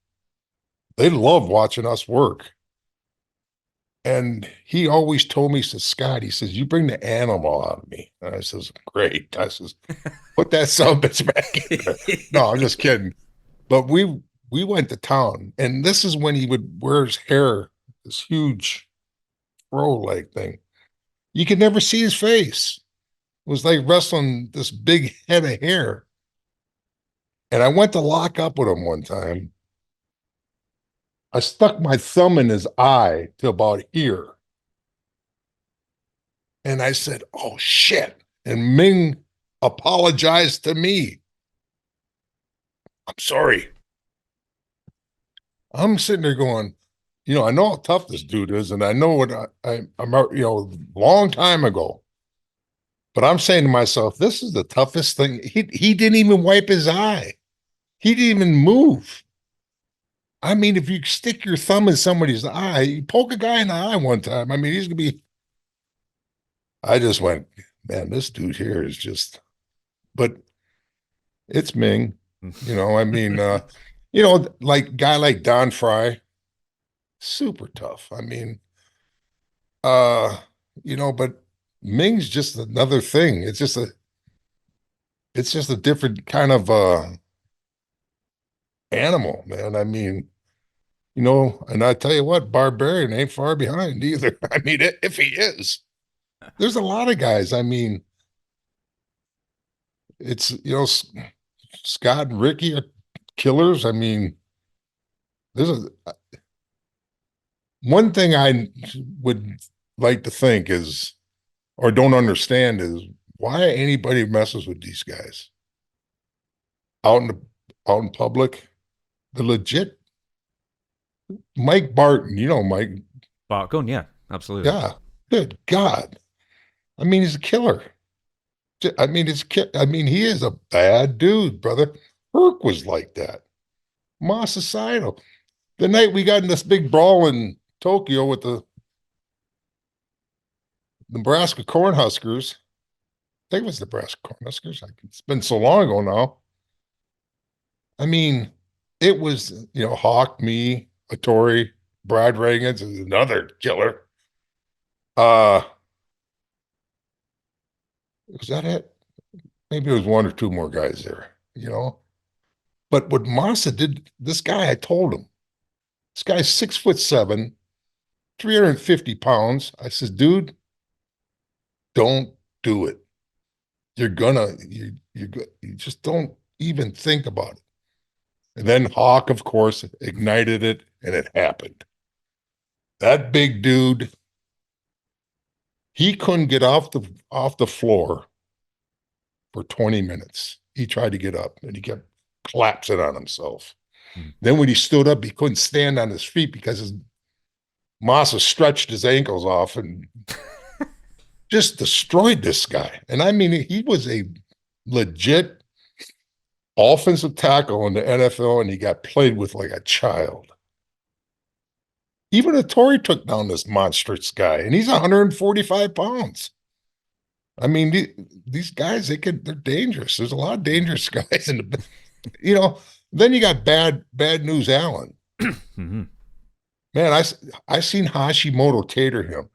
They loved watching us work. And he always told me, he says, Scott, he says, you bring the animal out of me. And I says, great. I says, put that son bitch back in there. No, I'm just kidding. But we went to town. And this is when he would wear his hair, this huge throw leg thing. You could never see his face. It was like wrestling this big head of hair. And I went to lock up with him one time. I stuck my thumb in his eye to about here. And I said, oh, shit. And Ming apologized to me. I'm sorry. I'm sitting there going, I know how tough this dude is, and I know what I'm, long time ago. But I'm saying to myself, this is the toughest thing. He didn't even wipe his eye. He didn't even move. I mean, if you stick your thumb in somebody's eye, you poke a guy in the eye one time. I mean, he's gonna be. I just went, man, this dude here is just. But it's Ming, I mean, like guy like Don Fry, super tough. I mean, but Ming's just another thing. It's just a different kind of animal, man. I mean, and I tell you what, Barbarian ain't far behind either. I mean, if he is, there's a lot of guys. I mean, it's, Scott and Ricky are killers. I mean, there's one thing I would like to think is, or don't understand is why anybody messes with these guys out in public. The legit Mike Barton, Mike Bart Gunn, yeah, absolutely. Yeah, good God. I mean, he's a killer. I mean, he is a bad dude, brother. Herc was like that. Masasino. The night we got in this big brawl in Tokyo with the Nebraska Cornhuskers. I think it was Nebraska Cornhuskers. It's been so long ago now. I mean, it was, Hawk, me, Hattori, Brad Reagans is another killer. Was that it? Maybe it was one or two more guys there, But what Masa did, this guy, I told him, this guy's 6'7", 350 pounds. I says, dude, don't do it. You're gonna, you just don't even think about it. And then Hawk, of course, ignited it, and it happened. That big dude, he couldn't get off the floor for 20 minutes. He tried to get up, and he kept collapsing on himself. Then when he stood up, he couldn't stand on his feet because his Masa stretched his ankles off and just destroyed this guy. And I mean, he was a legit offensive tackle in the NFL, and he got played with like a child. Even Hattori took down this monstrous guy, and he's 145 pounds. I mean, these guys, they're dangerous. There's a lot of dangerous guys in the, then you got bad news Allen. Mm-hmm. Man, I seen Hashimoto tater him.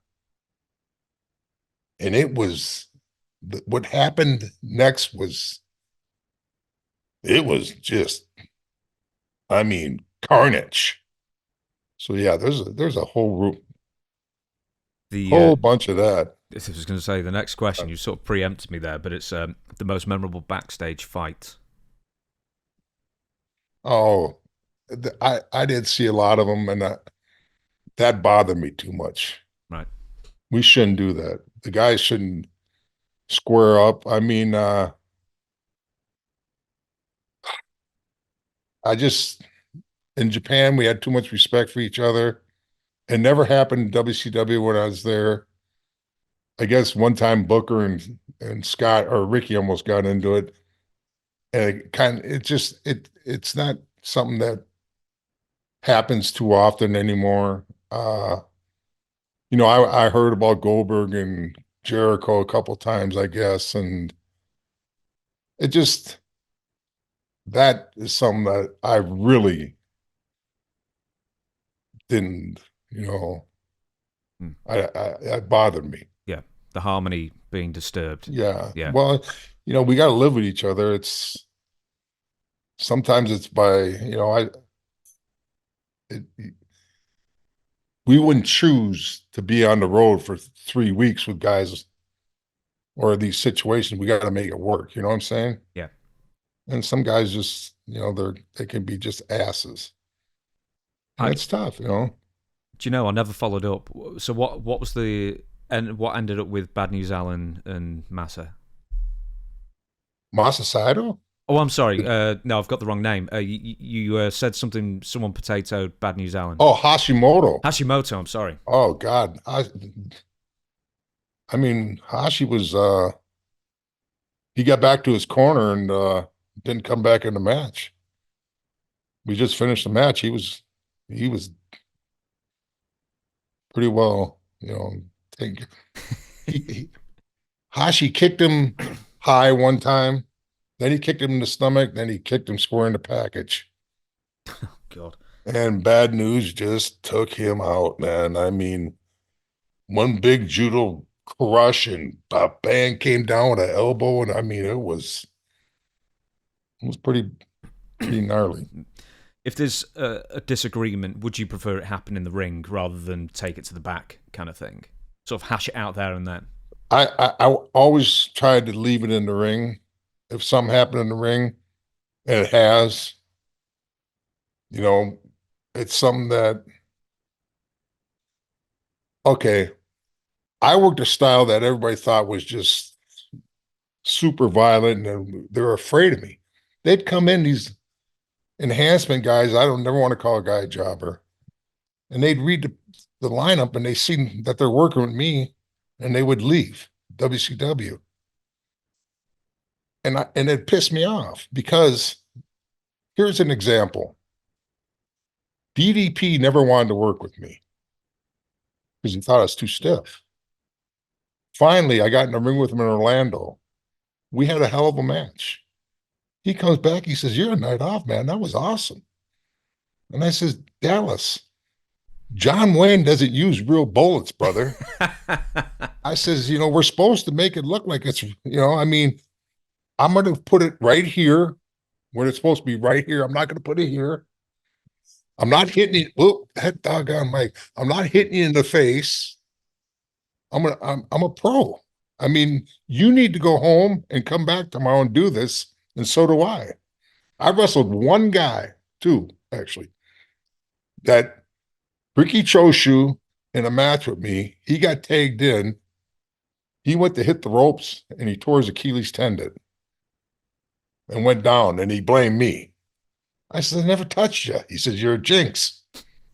And it was, what happened next was, it was just, I mean, carnage. So yeah, there's a whole bunch of that. I was going to say the next question. You sort of preempted me there, but it's the most memorable backstage fight. Oh, I did see a lot of them, and that bothered me too much. Right. We shouldn't do that. The guys shouldn't square up. I mean, in Japan, we had too much respect for each other. It never happened in WCW when I was there. I guess one time Booker and Scott or Ricky almost got into it. And it's not something that happens too often anymore. I heard about Goldberg and Jericho a couple times, I guess, and that is something that I really didn't, it bothered me. Yeah, the harmony being disturbed. Yeah. Yeah. Well, we got to live with each other. Sometimes it's by, we wouldn't choose to be on the road for 3 weeks with guys or these situations. We got to make it work. You know what I'm saying? Yeah. And some guys just, they can be just asses. And I it's tough, you know. Do you know? I never followed up. So what was and what ended up with Bad News Allen and Massa? Masasato? Oh, I'm sorry. No, I've got the wrong name. You said someone potatoed Bad News Allen. Oh, Hashimoto. Hashimoto. I'm sorry. Oh God. I mean, Hashi was he got back to his corner and didn't come back in the match. We just finished the match. He was pretty well, take he Hashi kicked him high one time, then he kicked him in the stomach, then he kicked him square in the package. God. And Bad News just took him out, man. I mean, one big judo crush and bang came down with an elbow, and I mean it was pretty gnarly. If there's a disagreement, would you prefer it happen in the ring rather than take it to the back kind of thing? Sort of hash it out there and then. I always tried to leave it in the ring. If something happened in the ring, and it has, you know, it's something that okay. I worked a style that everybody thought was just super violent, and they were afraid of me. They'd come in, these enhancement guys. I don't never want to call a guy a jobber, and they'd read the lineup and they see that they're working with me, and they would leave WCW, and it pissed me off because here's an example. DDP never wanted to work with me because he thought I was too stiff. Finally, I got in the ring with him in Orlando. We had a hell of a match. He comes back, he says, "You're a night off, man. That was awesome." And I says, "Dallas, John Wayne doesn't use real bullets, brother." I says, "We're supposed to make it look like it's, I mean, I'm going to put it right here when it's supposed to be right here. I'm not going to put it here. I'm not hitting it. Whoop, that doggone mic. I'm not hitting you in the face. I'm a pro. I mean, you need to go home and come back tomorrow and do this, and so do I." I wrestled one guy, two actually, that Ricky Choshu in a match with me. He got tagged in. He went to hit the ropes and he tore his Achilles tendon and went down, and he blamed me. I said, "I never touched you." He says, "You're a jinx."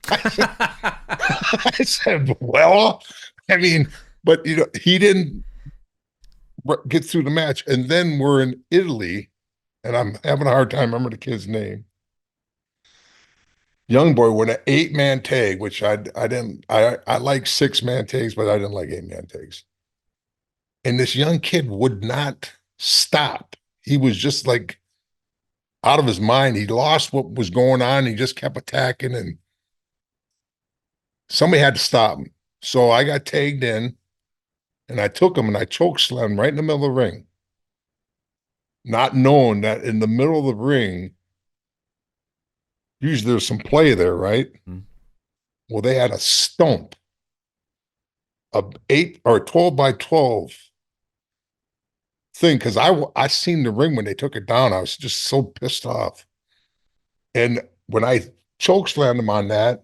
I said, "Well, I mean, but he didn't get through the match." And then we're in Italy, and I'm having a hard time remembering the kid's name. Young boy with an 8-man tag, which I didn't. I like 6-man tags, but I didn't like 8-man tags. And this young kid would not stop. He was just like out of his mind. He lost what was going on. He just kept attacking, and somebody had to stop him. So I got tagged in, and I took him and I choke slammed him right in the middle of the ring, not knowing that in the middle of the ring, usually there's some play there, right? Mm. Well, they had a stump, a 8 or 12 by 12 thing, because I seen the ring when they took it down. I was just so pissed off. And when I choke slammed him on that,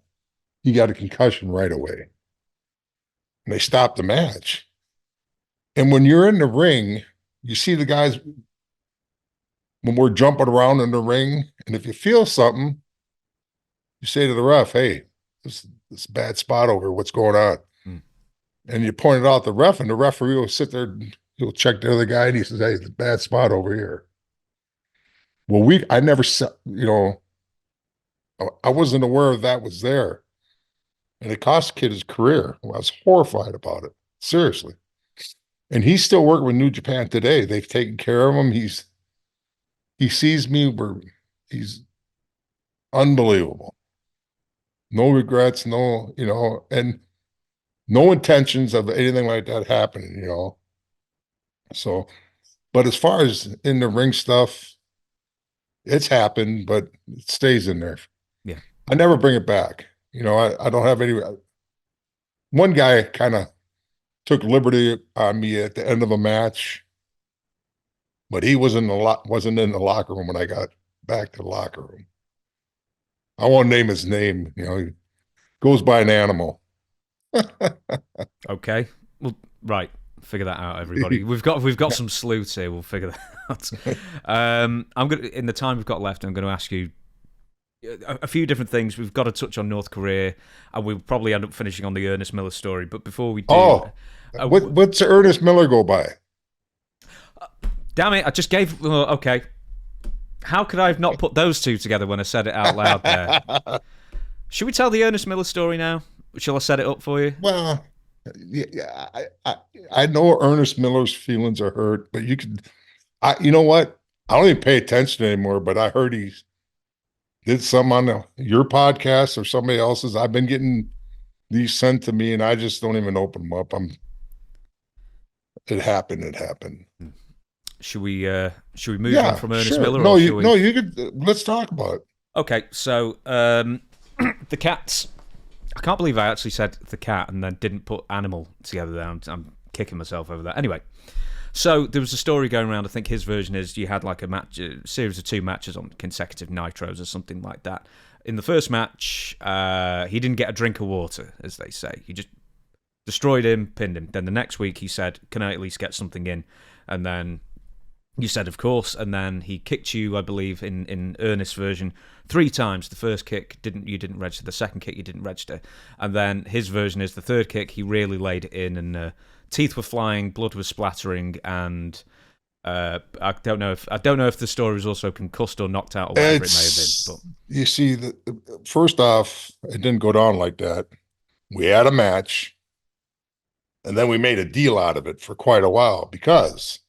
he got a concussion right away. And they stopped the match. And when you're in the ring, you see the guys when we're jumping around in the ring, and if you feel something, you say to the ref, "Hey, this is a bad spot over here. What's going on?" Mm. And you point it out to the ref, and the referee will sit there, he'll check the other guy, and he says, "Hey, it's a bad spot over here." Well, I never saw, I wasn't aware that was there. And it cost the kid his career. Well, I was horrified about it. Seriously. And he's still working with New Japan today. They've taken care of him. He sees me where he's unbelievable. No regrets, no, and no intentions of anything like that happening. So, but as far as in the ring stuff, it's happened, but it stays in there. Yeah. I never bring it back. I don't have any. one guy kind of took liberty on me at the end of a match, but he wasn't in the locker room when I got back to the locker room. I won't name his name. He goes by an animal. Okay. Well, right. Figure that out, everybody. We've got some sleuths here. We'll figure that out. I'm gonna, in the time we've got left, I'm going to ask you a few different things. We've got to touch on North Korea, and we'll probably end up finishing on the Ernest Miller story. But before we do, what's Ernest Miller go by? Damn it! I just gave. Okay, how could I have not put those two together when I said it out loud there? Should we tell the Ernest Miller story now? Shall I set it up for you? Well, yeah, I know Ernest Miller's feelings are hurt, but you know what? I don't even pay attention anymore, but I heard he did some on your podcast or somebody else's. I've been getting these sent to me, and I just don't even open them up. It happened. Should we move on from Ernest Miller? No, you could. Let's talk about it. Okay, so the cats. I can't believe I actually said the cat and then didn't put animal together there. I'm kicking myself over that. Anyway, so there was a story going around. I think his version is you had like a series of 2 matches on consecutive nitros or something like that. In the first match, he didn't get a drink of water, as they say. He just destroyed him, pinned him. Then the next week he said, "Can I at least get something in?" And then you said, "Of course." And then he kicked you, I believe, in Ernest's version 3 times. The first kick you didn't register. The second kick you didn't register. And then his version is the third kick he really laid it in, and teeth were flying, blood was splattering, and I don't know if the story was also concussed or knocked out or whatever it may have been. But you see, first off, it didn't go down like that. We had a match, and then we made a deal out of it for quite a while because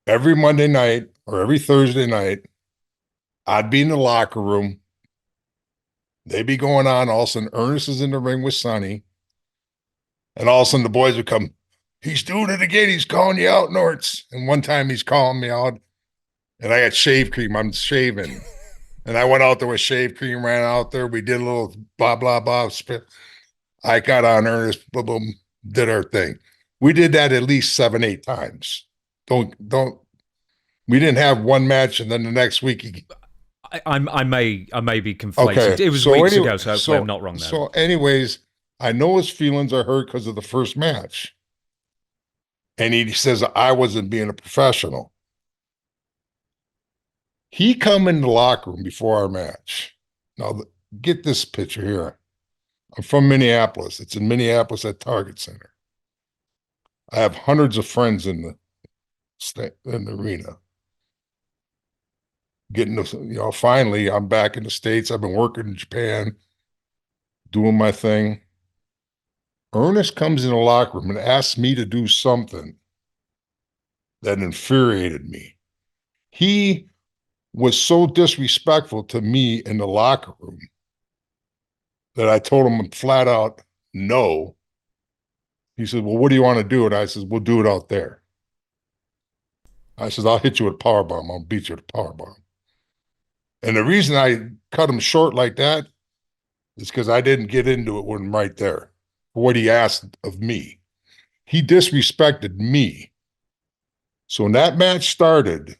every Monday night or every Thursday night, I'd be in the locker room. They'd be going on. All of a sudden, Ernest is in the ring with Sonny. And all of a sudden, the boys would come, "He's doing it again. He's calling you out, Norts." And one time he's calling me out, and I got shave cream. I'm shaving. And I went out there with shave cream, ran out there. We did a little blah, blah, blah. I got on Ernest, boom, boom, did our thing. We did that at least 7, 8 times. We didn't have one match and then the next week I may be conflated. Okay. It was weeks ago, so hopefully I'm not wrong there. So anyways, I know his feelings are hurt because of the first match. And he says I wasn't being a professional. He come in the locker room before our match. Now get this picture here. I'm from Minneapolis. It's in Minneapolis at Target Center. I have hundreds of friends in the arena. Finally, I'm back in the States. I've been working in Japan, doing my thing. Ernest comes in the locker room and asks me to do something that infuriated me. He was so disrespectful to me in the locker room that I told him flat out, no. He said, "Well, what do you want to do?" And I said, "We'll do it out there." I said, "I'll hit you with a power bomb. I'll beat you with a power bomb." And the reason I cut him short like that is because I didn't get into it with him right there for what he asked of me. He disrespected me. So when that match started,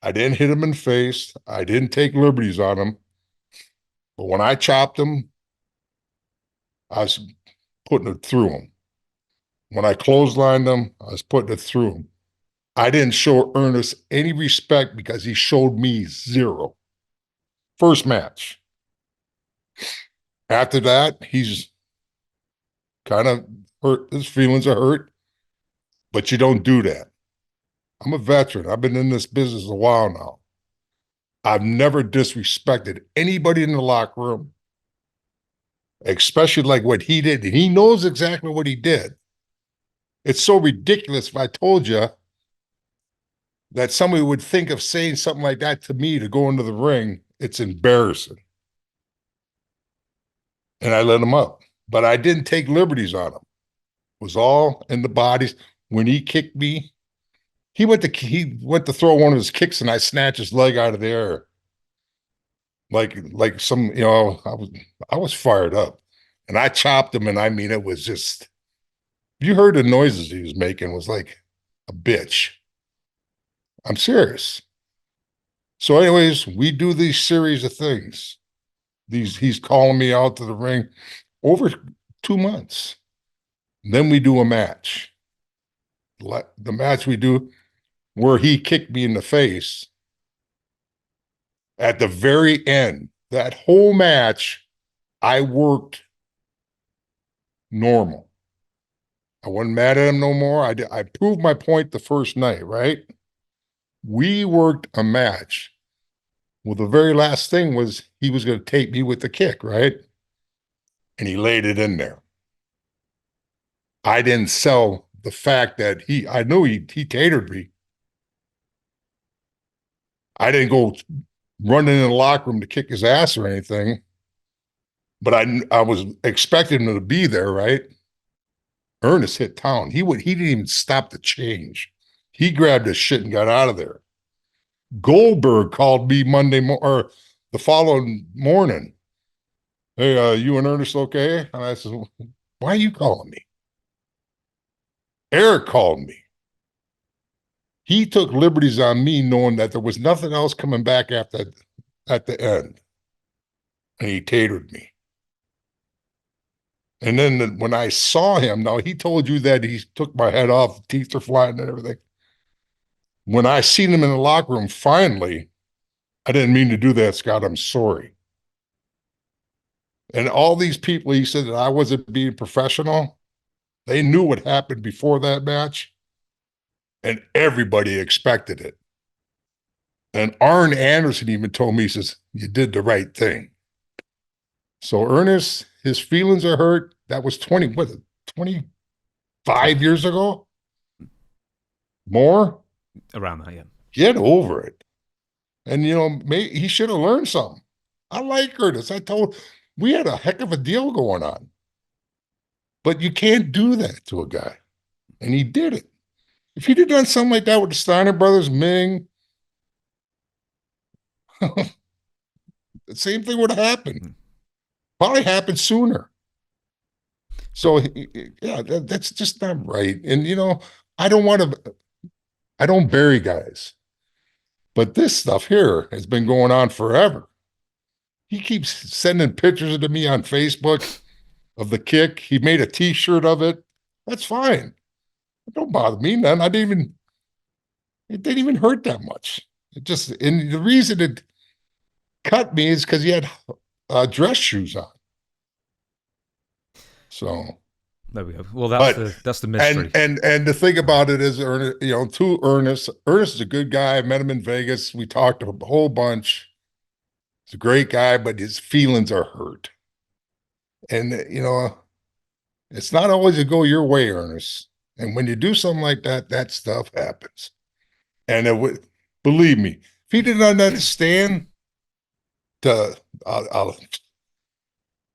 I didn't hit him in the face. I didn't take liberties on him. But when I chopped him, I was putting it through him. When I clotheslined him, I was putting it through him. I didn't show Ernest any respect because he showed me 0. First match. After that, he's kind of hurt. His feelings are hurt, but you don't do that. I'm a veteran. I've been in this business a while now. I've never disrespected anybody in the locker room, especially like what he did. And he knows exactly what he did. It's so ridiculous if I told you that somebody would think of saying something like that to me to go into the ring. It's embarrassing. And I let him up. But I didn't take liberties on him. It was all in the bodies. When he kicked me, he went to throw one of his kicks and I snatched his leg out of the air. Like some, I was fired up. and I chopped him, and I mean, it was just, you heard the noises he was making, was like a bitch. I'm serious. So, anyways, we do these series of things. He's calling me out to the ring over 2 months. Then we do a match. The match we do where he kicked me in the face at the very end. That whole match, I worked normal. I wasn't mad at him no more. I proved my point the first night, right? We worked a match. Well, the very last thing was he was going to take me with the kick, right? And he laid it in there. I didn't sell the fact that I knew he tatered me. I didn't go running in the locker room to kick his ass or anything, but I was expecting him to be there, right? Ernest hit town. He didn't even stop to change. He grabbed his shit and got out of there. Goldberg called me or the following morning. Hey, you and Ernest okay? And I said, why are you calling me? Eric called me. He took liberties on me knowing that there was nothing else coming back at the end. And he tatered me. And then when I saw him, now he told you that he took my head off, teeth are flying and everything. When I seen him in the locker room, finally, I didn't mean to do that, Scott. I'm sorry. And all these people, he said that I wasn't being professional. They knew what happened before that match, and everybody expected it. And Arn Anderson even told me, he says, you did the right thing. So Ernest, his feelings are hurt. That was 25 years ago? More? Around that, yeah. Get over it. And, maybe he should have learned something. I like Ernest. We had a heck of a deal going on. But you can't do that to a guy. And he did it. If he'd have done something like that with the Steiner Brothers, Ming, the same thing would have happened. Probably happened sooner. So, yeah, that's just not right. And, I don't bury guys. But this stuff here has been going on forever. He keeps sending pictures to me on Facebook of the kick. He made a T-shirt of it. That's fine. It don't bother me none. It didn't even hurt that much. And the reason it cut me is because he had dress shoes on. So there we go. Well, that's the mystery. And the thing about it is, to Ernest. Ernest is a good guy. I met him in Vegas. We talked a whole bunch. He's a great guy, but his feelings are hurt. And it's not always to go your way, Ernest. And when you do something like that, that stuff happens. And believe me, if he didn't understand to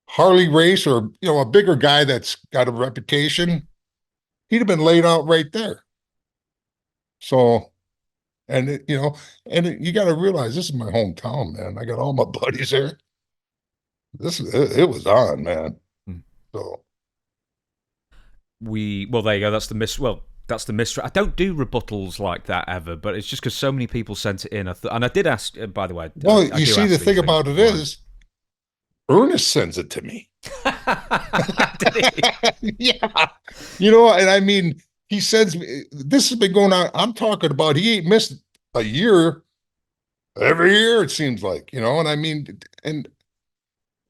Harley race or a bigger guy that's got a reputation, he'd have been laid out right there. So, and you got to realize this is my hometown, man. I got all my buddies there. It was on, man. So there you go. That's the mystery. I don't do rebuttals like that ever, but it's just because so many people sent it in. And I did ask, by the way. Well, you see, the thing about it is, Ernest sends it to me. Yeah. And I mean, he sends me, this has been going on. I'm talking about, he ain't missed a year every year, it seems like, and I mean, and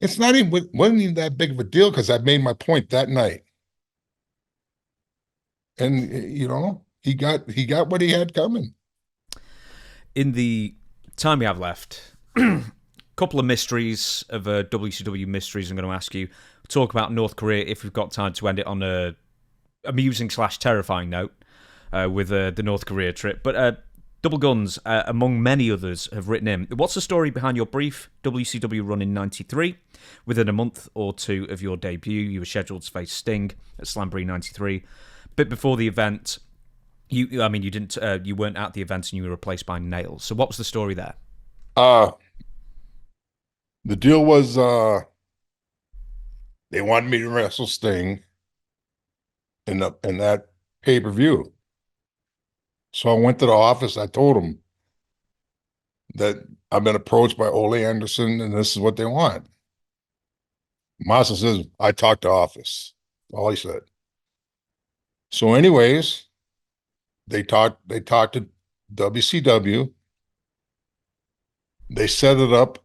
it's wasn't even that big of a deal because I made my point that night. And, he got what he had coming. In the time we have left, couple of mysteries of WCW mysteries I'm going to ask you. Talk about North Korea if we've got time to end it on a amusing / terrifying note with the North Korea trip. But Double Guns, among many others, have written in, what's the story behind your brief WCW run in '93? Within a month or two of your debut, you were scheduled to face Sting at Slamboree '93. But before the event, you weren't at the event and you were replaced by Nails. So what was the story there? The deal was They wanted me to wrestle Sting in that pay-per-view. So I went to the office. I told them that I've been approached by Ole Anderson and this is what they want. Masa says, I talked to office. All he said. So, anyways, they talked to WCW. They set it up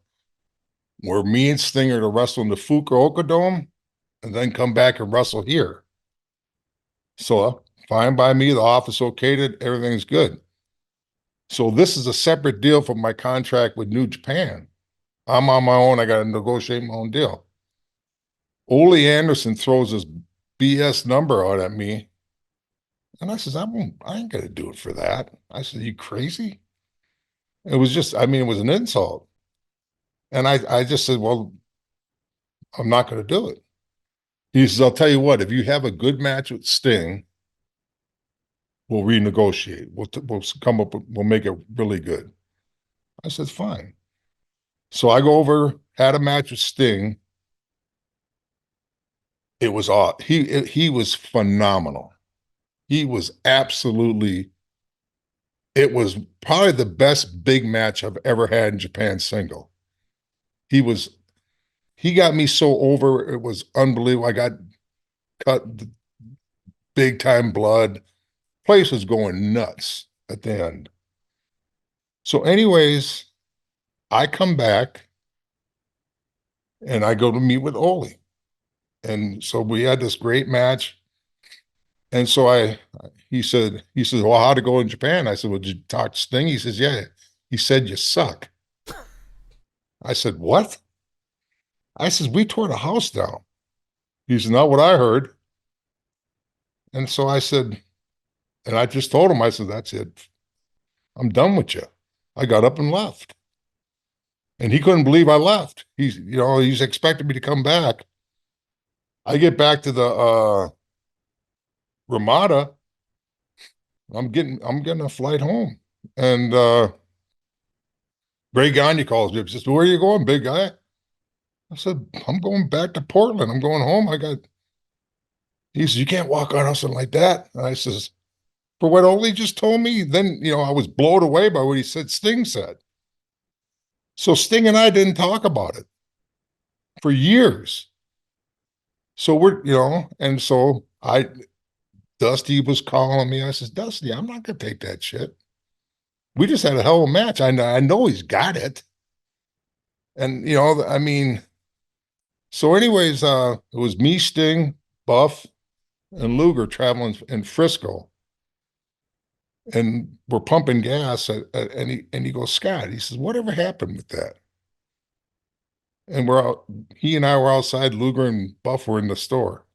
where me and Stinger to wrestle in the Fukuoka Dome and then come back and wrestle here. So fine by me, the office okayed it, everything's good. So this is a separate deal from my contract with New Japan. I'm on my own, I got to negotiate my own deal. Ole Anderson throws this BS number out at me. And I says, I ain't gonna do it for that. I said, you crazy? It was just, I mean, it was an insult. And I just said, well, I'm not gonna do it. He says, I'll tell you what, if you have a good match with Sting, we'll renegotiate. We'll come up, we'll make it really good. I said, fine. So I go over, had a match with Sting. It was odd. He was phenomenal. He was absolutely, it was probably the best big match I've ever had in Japan single. He got me so over, it was unbelievable. I got cut big time blood. Place was going nuts at the end. So, anyways, I come back and I go to meet with Ole. And so we had this great match. And so he said, well, how'd it go in Japan? I said, well, did you talk to Sting? He says, yeah. He said, you suck. I said, what? I says, we tore the house down. He said, not what I heard. And so I said, and I just told him, I said, that's it. I'm done with you. I got up and left. And he couldn't believe I left. He's expecting me to come back. I get back to the Ramada. I'm getting a flight home. And Ray Gagne calls me. He says, where are you going, big guy? I said, I'm going back to Portland. I'm going home. He says, you can't walk on us like that. And I says, for what Ole just told me, then, I was blown away by what he said Sting said. So Sting and I didn't talk about it for years. So and so Dusty was calling me. I says, Dusty, I'm not going to take that shit. We just had a hell of a match. I know he's got it. And, I mean, so anyways, it was me, Sting, Buff, and Luger traveling in Frisco. And we're pumping gas. And he goes, Scott, he says, whatever happened with that? And he and I were outside, Luger and Buff were in the store.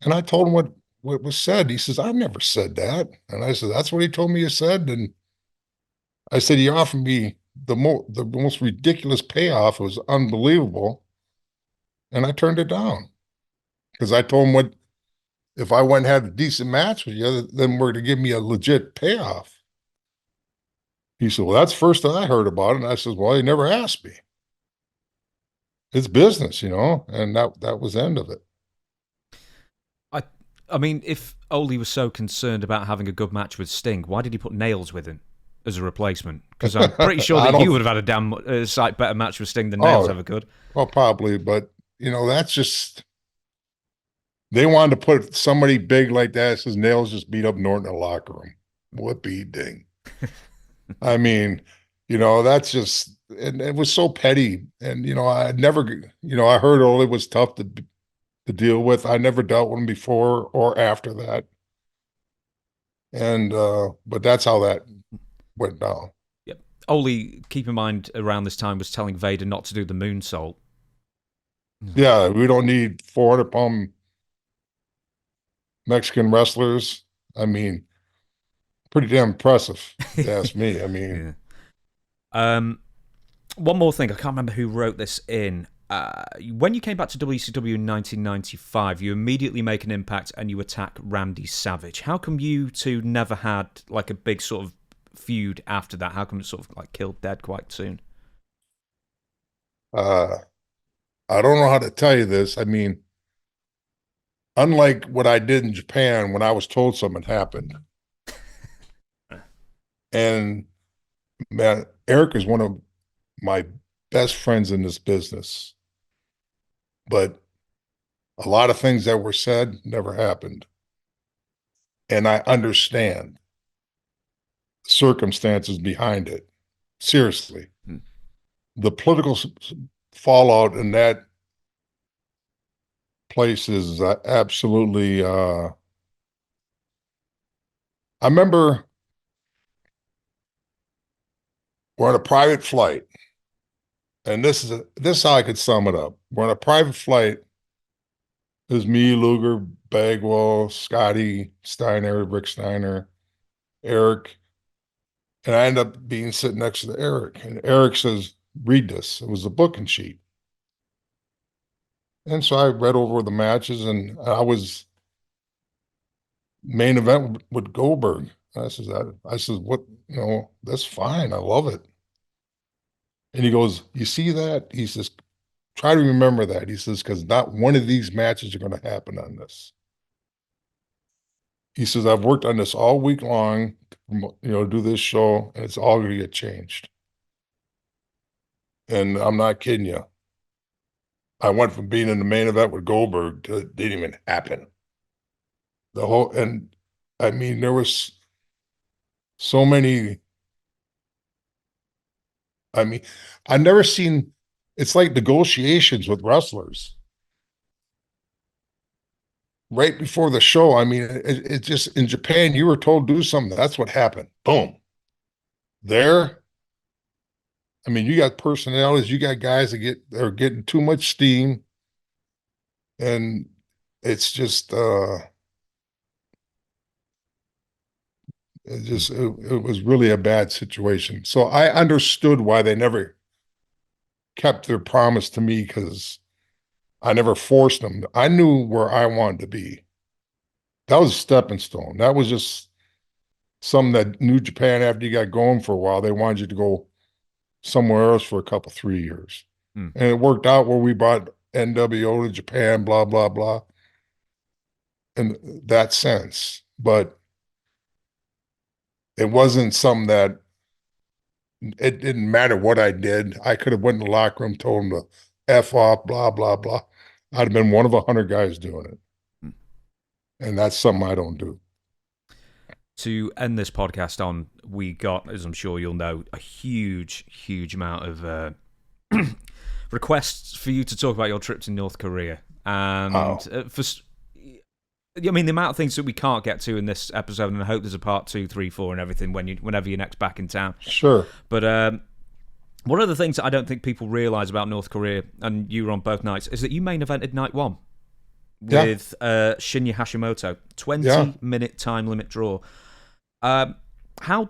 And I told him what was said. He says, I never said that. And I said, that's what he told me you said. And I said, he offered me the most ridiculous payoff. It was unbelievable. And I turned it down because I told him if I went and had a decent match with you, then we're to give me a legit payoff. He said, well, that's the first that I heard about it. And I said, well, he never asked me. It's business, and that was the end of it. I mean, if Ole was so concerned about having a good match with Sting, why did he put Nails with him as a replacement? Because I'm pretty sure that you would have had a damn sight better match with Sting than Nails ever could. Well, probably, but that's just, they wanted to put somebody big like that. Says Nails just beat up Norton in the locker room. Whoopee ding. I mean, that's just, and it was so petty. And I never, I heard Ole was tough to deal with. I never dealt with him before or after that. And but that's how that went down. Yep. Ole, keep in mind, around this time was telling Vader not to do the moonsault. Yeah, we don't need 400-pound Mexican wrestlers. I mean, pretty damn impressive, if you ask me. I mean, yeah. One more thing, I can't remember who wrote this in. When you came back to WCW in 1995, you immediately make an impact and you attack Randy Savage. How come you two never had like a big sort of feud after that? How come it sort of like killed dead quite soon? I I don't know how to tell you this. I mean, unlike what I did in Japan when I was told something happened. And man, Eric is one of my best friends in this business. But a lot of things that were said never happened. And I understand the circumstances behind it. Seriously. Hmm. The political fallout in that place is absolutely I remember we're on a private flight, and this is how I could sum it up. We're on a private flight. There's me, Luger, Bagwell, Scotty, Steiner, Rick Steiner, Eric, and I end up being sitting next to Eric. And Eric says, "Read this." It was a booking sheet, and so I read over the matches, and I was main event with Goldberg. I says, "What? You know, that's fine. I love it." And he goes, "You see that?" He says, "Try to remember that." He says, "Because not one of these matches are going to happen on this." He says, "I've worked on this all week long, do this show, and it's all going to get changed." And I'm not kidding you. I went from being in the main event with Goldberg to it didn't even happen. And I mean, there was so many. I mean, I've never seen, it's like negotiations with wrestlers right before the show. I mean, it just, in Japan, you were told to do something. That's what happened. Boom. There, I mean, you got personalities, you got guys that are getting too much steam, and it's just it was really a bad situation. So I understood why they never kept their promise to me, because I never forced them. I knew where I wanted to be. That was a stepping stone. That was just something that New Japan, after you got going for a while, they wanted you to go somewhere else for a couple, 3 years. Hmm. And it worked out where we brought NWO to Japan, blah, blah, blah, in that sense. But it wasn't something that, it didn't matter what I did. I could have went in the locker room, told them to F off, blah, blah, blah. I'd have been one of 100 guys doing it. Hmm. And that's something I don't do. To end this podcast on, we got, as I'm sure you'll know, a huge, huge amount of requests for you to talk about your trip to North Korea. And I mean, the amount of things that we can't get to in this episode, and I hope there's a part 2, 3, 4, and everything whenever you're next back in town. Sure. But one of the things that I don't think people realise about North Korea, and you were on both nights, is that you main evented night 1 with Shinya Hashimoto, 20-minute time limit draw. How?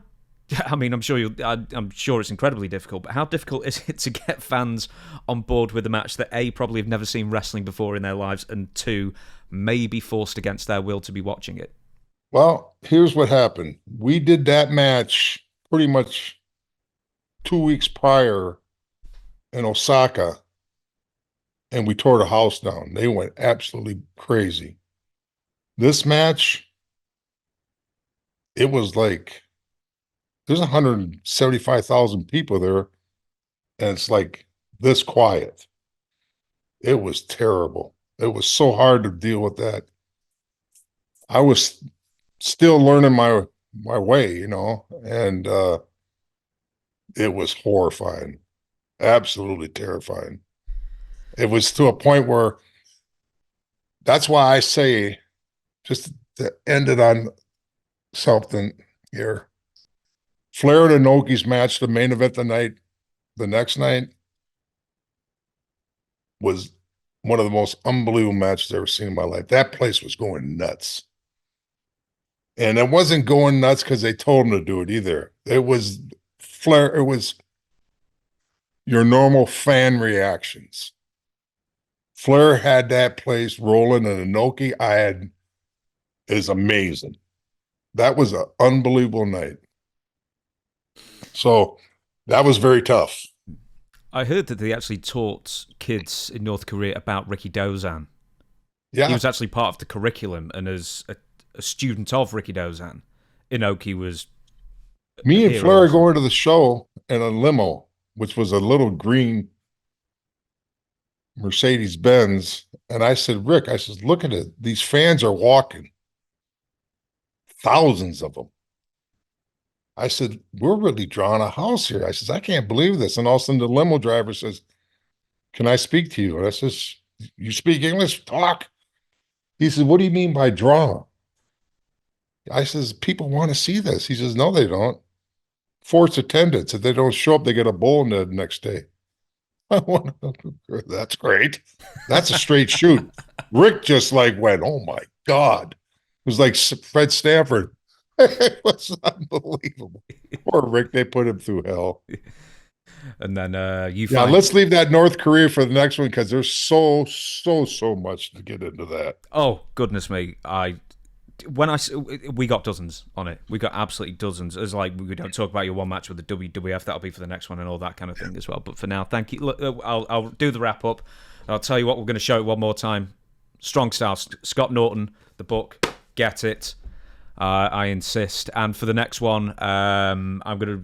I mean, I'm sure it's incredibly difficult, but how difficult is it to get fans on board with a match that A, probably have never seen wrestling before in their lives, and 2, may be forced against their will to be watching it? Well, here's what happened. We did that match pretty much 2 weeks prior in Osaka, and we tore the house down. They went absolutely crazy. This match, it was like, there's 175,000 people there, and it's like this quiet. It was terrible. It was so hard to deal with that. I was still learning my way, and it was horrifying, absolutely terrifying. It was to a point where, that's why I say, just to end it on something here, Flair and Inoki's match, the main event the next night, was one of the most unbelievable matches I've ever seen in my life. That place was going nuts. And it wasn't going nuts because they told them to do it either. It was Flair, it was your normal fan reactions. Flair had that place rolling, and Inoki is amazing. That was an unbelievable night. So that was very tough. I heard that they actually taught kids in North Korea about Ricky Dozan. Yeah. He was actually part of the curriculum, and as a student of Ricky Dozan, Inoki was. Me and Fleur are going to the show in a limo, which was a little green Mercedes Benz. And I said, Rick, I said, look at it. These fans are walking. Thousands of them. I said, we're really drawing a house here. I says, I can't believe this. And all of a sudden the limo driver says, can I speak to you? And I says, you speak English? Talk. He says, what do you mean by draw? I says, people want to see this. He says, no, they don't. Forced attendance. If they don't show up, they get a bowl the next day. That's great. That's a straight shoot. Rick just like went, oh my God. It was like Fred Stanford. It was unbelievable. Poor Rick, they put him through hell. And then let's leave that North Korea for the next one because there's so much to get into that. Oh goodness me! We got dozens on it. We got absolutely dozens. It's like we don't talk about your one match with the WWF. That'll be for the next one and all that kind of thing as well. But for now, thank you. Look, I'll do the wrap up. I'll tell you what, we're going to show it one more time. Strong Style, Scott Norton, the book. Get it. I insist. And for the next one, I'm gonna.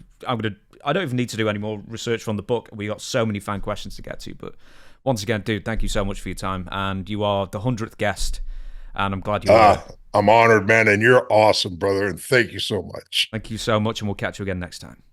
I don't even need to do any more research from the book. We got so many fan questions to get to. But once again, dude, thank you so much for your time. And you are the 100th guest. And I'm glad you are. I'm honored, man. And you're awesome, brother. And thank you so much. Thank you so much. And we'll catch you again next time.